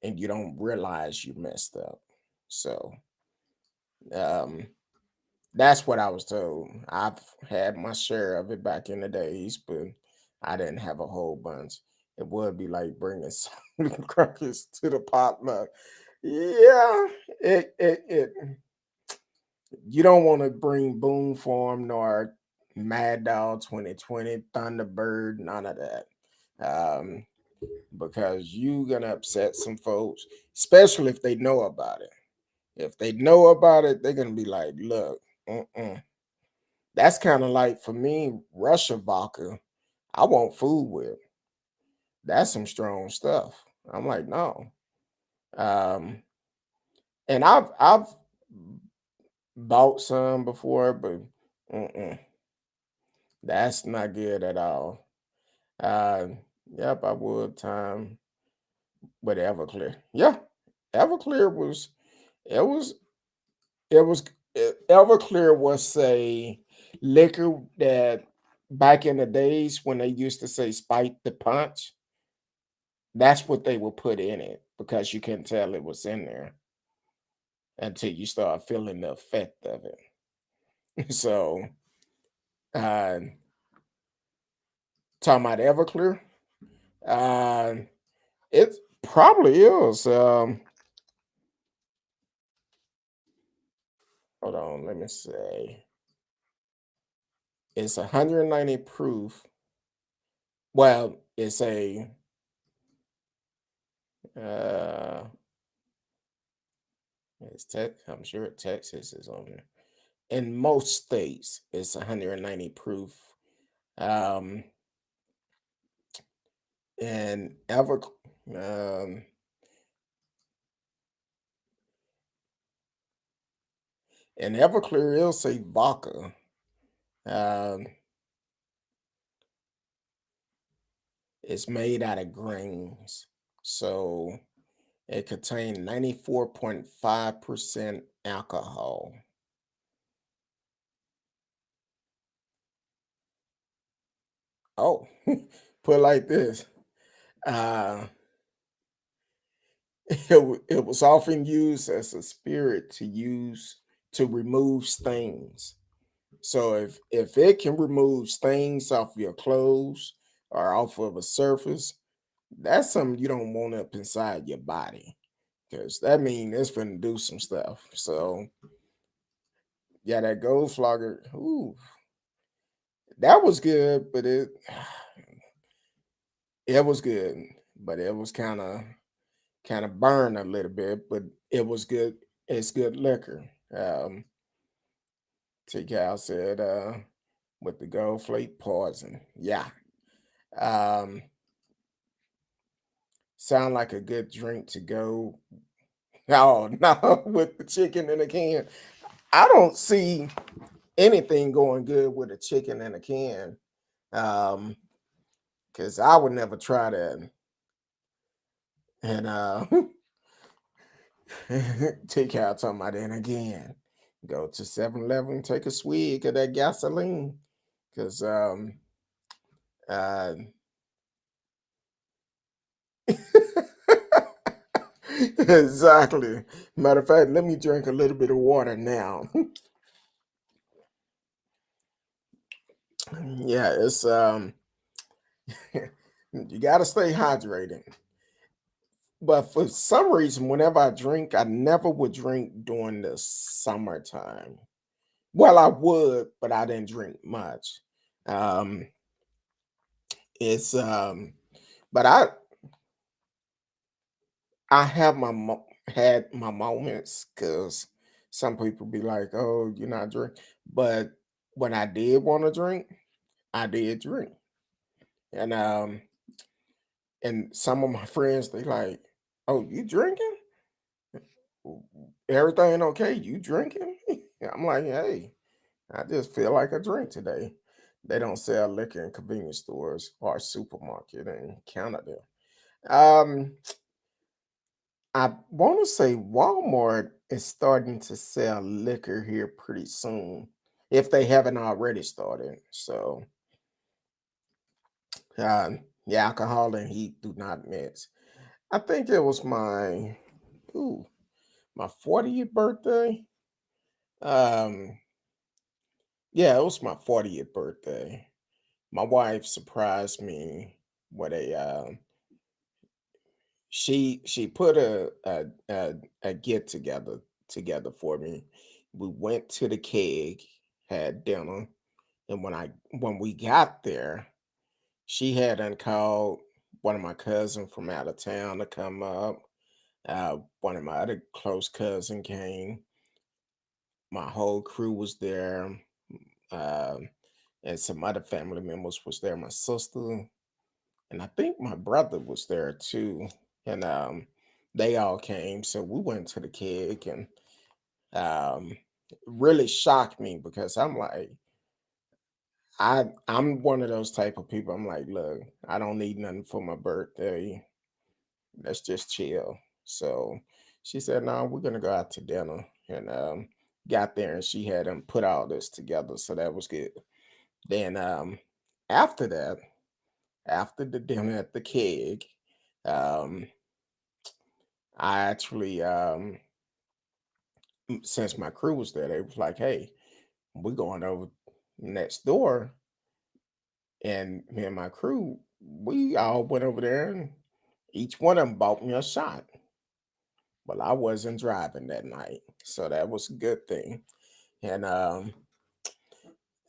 and you don't realize you messed up. So um, that's what I was told. I've had my share of it back in the days, but I didn't have a whole bunch. It would be like bringing some crackers to the potluck. Yeah, it you don't want to bring Boom Farm nor Mad Dog 2020, Thunderbird, none of that. Um, because you gonna upset some folks, especially if they know about it. If they know about it, they're gonna be like, look, mm-mm. That's kind of like for me, Russia vodka. I want food with. That's some strong stuff. I'm like, no. Um, and I've bought some before, but mm-mm, that's not good at all. Uh, yep, I would time. with Everclear. Yeah, Everclear was it was it was Everclear was a liquor that back in the days when they used to say spike the punch, that's what they would put in it because you couldn't tell it was in there until you start feeling the effect of it. So, uh, talking about Everclear, uh, it probably is. Hold on, let me say. It's 190 proof. Well, it's a uh I'm sure Texas is on there. In most states, it's 190 proof. Um and um and Everclear is a vodka. Um it's made out of grains. So it contains 94.5% alcohol. Oh, put it like this. Uh it was often used as a spirit to use to remove stains. So if it can remove stains off your clothes or off of a surface, that's something you don't want up inside your body because that means it's gonna do some stuff. So yeah, that gold flogger, ooh, that was good, but it was good, but it was kind of burned a little bit, but it was good. It's good liquor. T. Cal said, with the gold flake poison. Yeah. Um, sound like a good drink to go. Oh, no, with the chicken in a can. I don't see anything going good with a chicken in a can. Um, because I would never try that. And take out talking about it again. Go to 7-Eleven, take a swig of that gasoline. Because uh exactly. Matter of fact, let me drink a little bit of water now. Yeah, it's you gotta stay hydrated. But for some reason, whenever I drink, I never would drink during the summertime. Well, I would, but I didn't drink much. Um, it's but I have had my moments because some people be like, "Oh, you're not drink," but when I did want to drink, I did drink, and some of my friends they like, "Oh, you drinking? Everything okay? You drinking?" I'm like, "Hey, I just feel like a drink today." They don't sell liquor in convenience stores or supermarket in Canada. Um, I want to say Walmart is starting to sell liquor here pretty soon, if they haven't already started. So, yeah, alcohol and heat do not mix. I think it was ooh, my 40th birthday. Um, yeah, it was my 40th birthday. My wife surprised me with she put a get together for me. We went to the keg, had dinner, and when we got there, she had called one of my cousins from out of town to come up. One of my other close cousin came. My whole crew was there, um, and some other family members was there. My sister and I think my brother was there too, and they all came. So we went to the keg, and um, really shocked me because I'm like, I'm one of those type of people. I'm like, look, I don't need nothing for my birthday. let's just chill. So she said, no, we're gonna go out to dinner. And got there and she had them put all this together. So that was good. Then after that, after the dinner at the keg, um, I actually since my crew was there, they was like, hey, we're going over next door. And me and my crew, we all went over there and each one of them bought me a shot. Well, I wasn't driving that night, so that was a good thing. And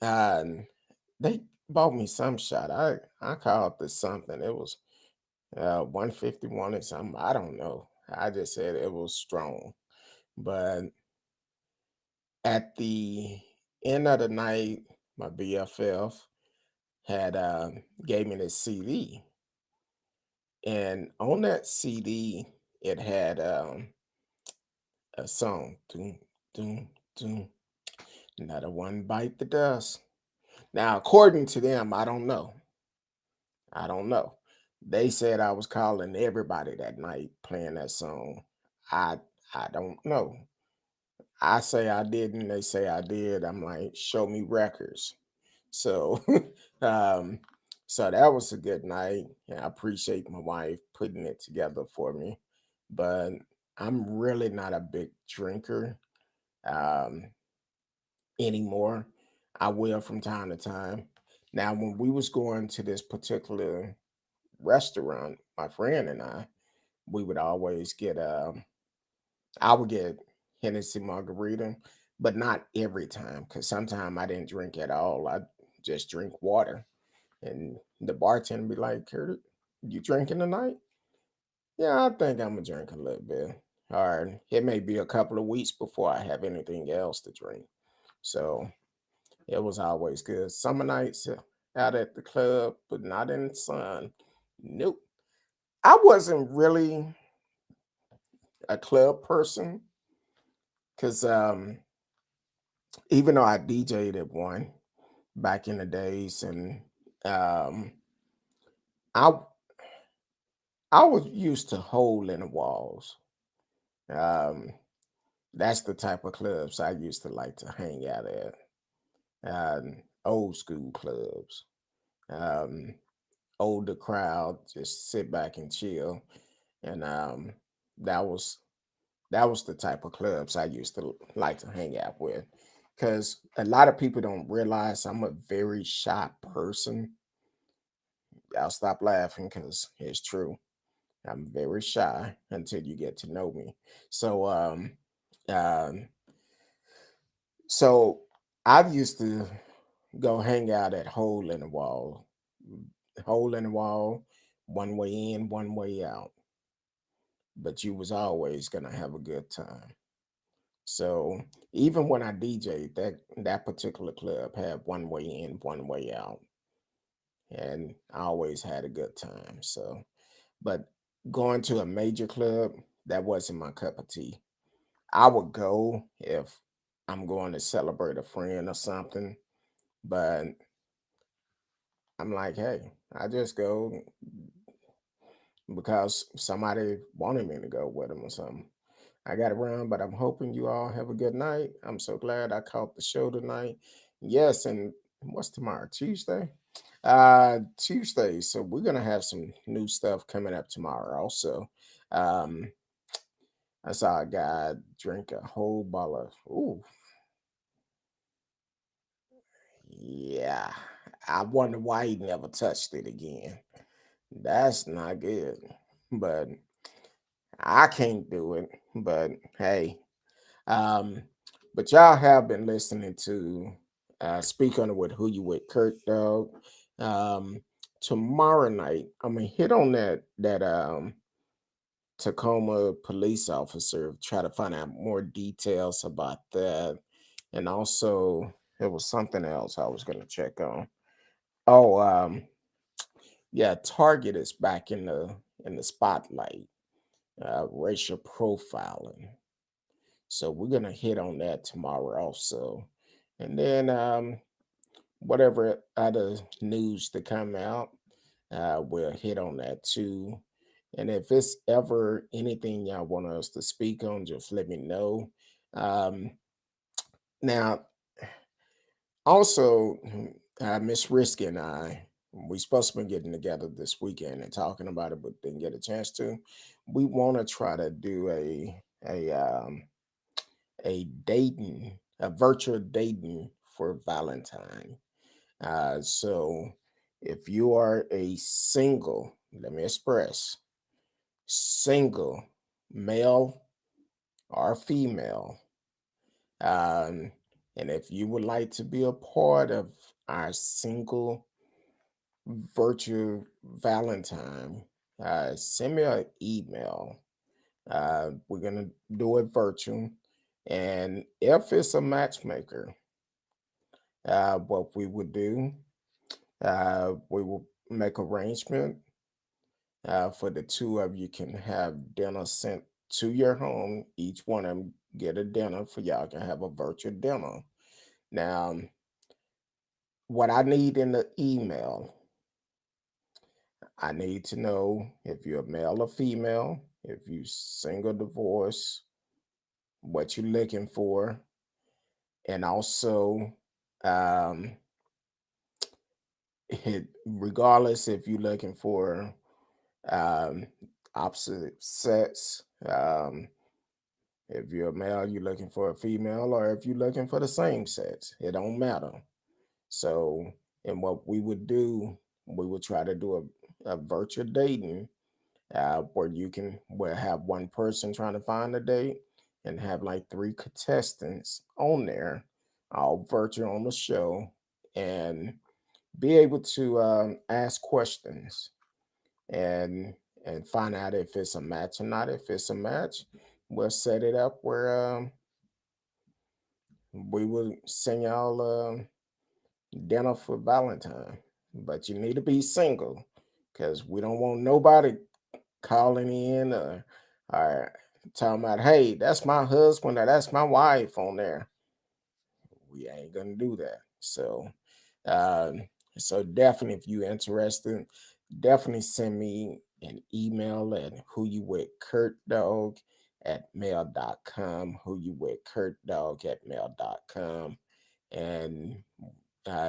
and they bought me some shot. I called this something. It was 151 or something. I don't know. I just said it was strong. But at the end of the night, my BFF had gave me this CD, and on that CD it had a song. Doom, doom, doom. Another one bite the dust. Now, according to them, I don't know. I don't know. They said I was calling everybody that night playing that song. I I don't know. I say I didn't. They say I did. I'm like, show me records. So, um, so that was a good night. And I appreciate my wife putting it together for me. But I'm really not a big drinker um, anymore. I will from time to time. Now, when we was going to this particular restaurant, my friend and we would always get I would get Hennessy margarita, but not every time because sometimes I didn't drink at all. I just drink water. And the bartender be like, Kurt, you drinking tonight? Yeah, I think I'm gonna drink a little bit. Or it may be a couple of weeks before I have anything else to drink. So it was always good. Summer nights out at the club, but not in the sun. Nope. I wasn't really a club person because even though I DJ'd at one back in the days, and um, I I was used to hole in the walls. Um, that's the type of clubs I used to like to hang out at. Old school clubs, um, older crowd, just sit back and chill, and that was that was the type of clubs I used to like to hang out with. Because a lot of people don't realize I'm a very shy person. I'll stop laughing because it's true. I'm very shy until you get to know me. So, um, so I used to go hang out at Hole in the Wall, Hole in the Wall, one way in, one way out. But you was always gonna have a good time. So even when I DJ'd, that particular club had one way in, one way out, and I always had a good time. So, but going to a major club, that wasn't my cup of tea. I would go if I'm going to celebrate a friend or something, but I'm like, hey, I just go because somebody wanted me to go with them or something. I got to run, but I'm hoping you all have a good night. I'm so glad I caught the show tonight. Yes, and what's tomorrow? Tuesday? Tuesday. So we're gonna have some new stuff coming up tomorrow also. Um, I saw a guy drink a whole bottle of yeah. I wonder why he never touched it again. That's not good. But I can't do it. But hey, um, but y'all have been listening to Speak On It with Who You With Kurt Dog. Um, Tomorrow night, I'm gonna hit on that Tacoma police officer, try to find out more details about that. And also there was something else I was gonna check on. Oh, yeah, Target is back in the spotlight, racial profiling. So we're gonna hit on that tomorrow also. And then whatever other news to come out, we'll hit on that too. And if it's ever anything y'all want us to speak on, just let me know. Um, now, also, Miss Risky and we supposed to be getting together this weekend and talking about it, but didn't get a chance to. We want to try to do a virtual dating for Valentine. So if you are a single, let me express, single male or female, um, and if you would like to be a part of our single virtual Valentine, send me an email. We're gonna do it virtual, and if it's a matchmaker, what we would do, we will make arrangement for the two of you can have dinner sent to your home. Each one of them get a dinner for y'all can have a virtual dinner. Now, what I need in the email, I need to know if you're male or female, if you single, divorce, what you're looking for, and also, um, regardless if you're looking for um, opposite sex. If you're a male, you're looking for a female, or if you're looking for the same sex, it don't matter. So, and what we would do, we would try to do a virtual dating where you can where have one person trying to find a date and have like three contestants on there, all virtual on the show, and be able to ask questions and find out if it's a match or not. If it's a match, we'll set it up where we will send y'all dinner for Valentine. But you need to be single because we don't want nobody calling in or talking about, hey, that's my husband or that's my wife on there. We ain't gonna do that. Um, so definitely, if you're interested, definitely send me an email at who you with kurtdog at mail.com, who you with kurtdog at mail.com, and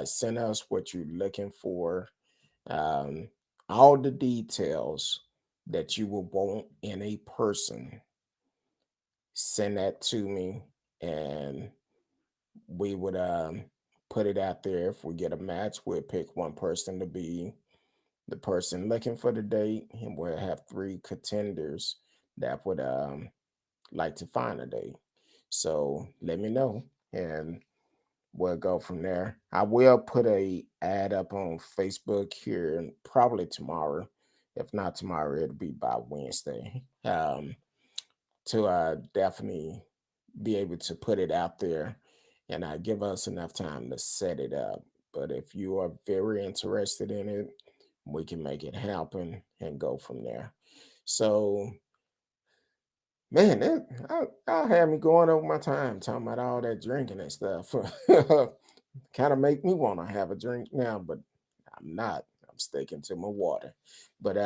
send us what you're looking for, um, all the details that you will want in a person. Send that to me, and we would put it out there. If we get a match, we'll pick one person to be the person looking for the date, and we'll have three contenders that would like to find a date. So let me know, and we'll go from there. I will put a ad up on Facebook here probably tomorrow. If not tomorrow, it'll be by Wednesday. To definitely be able to put it out there and give us enough time to set it up. But if you are very interested in it, we can make it happen and go from there. So, man, I had me going over my time talking about all that drinking and stuff. Kind of make me want to have a drink now, but I'm not. I'm sticking to my water. But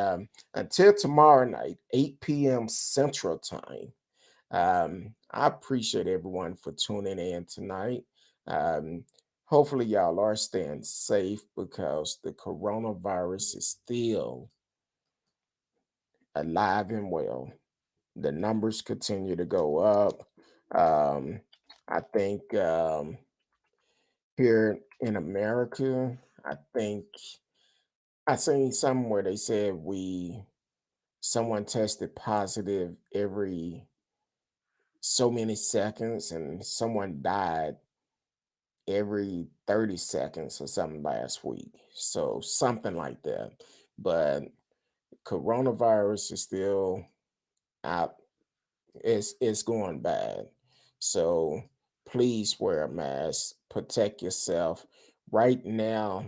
until tomorrow night, 8 p.m. Central Time, I appreciate everyone for tuning in tonight. Um, hopefully, y'all are staying safe because the coronavirus is still alive and well. The numbers continue to go up. Um, I think here in America, I think I seen somewhere they said someone tested positive every so many seconds and someone died every 30 seconds or something last week. So something like that. But coronavirus is still out. It's going bad. So please wear a mask, protect yourself. Right now,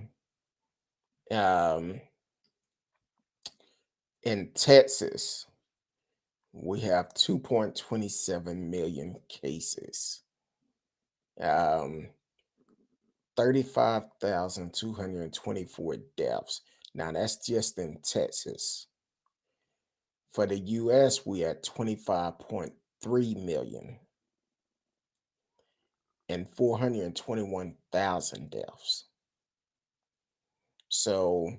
um, in Texas, we have 2.27 million cases. Um, 35,224 deaths. Now that's just in Texas. For the US, we at 25.3 million and 421,000 deaths. So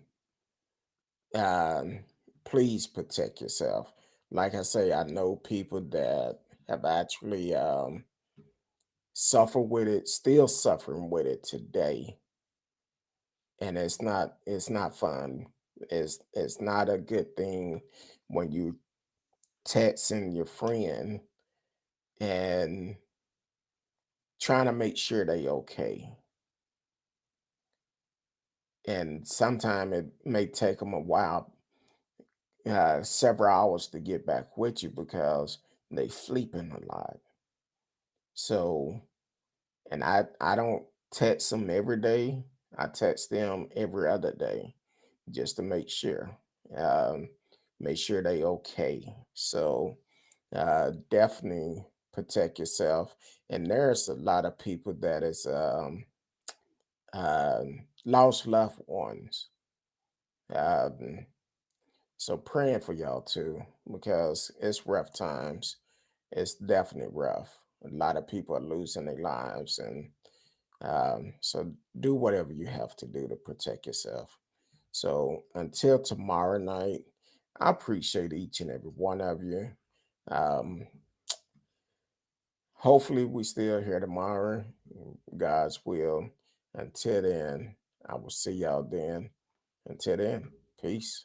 um, please protect yourself. Like I say, I know people that have actually suffered with it, still suffering with it today, and it's not fun. It's not a good thing when you texting your friend and trying to make sure they okay. And sometimes it may take them a while, several hours to get back with you because they sleeping a lot. So, and I don't text them every day. I text them every other day just to um, make sure they okay. So definitely protect yourself. And there's a lot of people that is lost loved ones. Um, so praying for y'all too, because it's rough times. It's definitely rough. A lot of people are losing their lives, and so do whatever you have to do to protect yourself. So until tomorrow night, I appreciate each and every one of you. Um, Hopefully, we still here tomorrow. God's will. Until then, I will see y'all then. Until then, peace.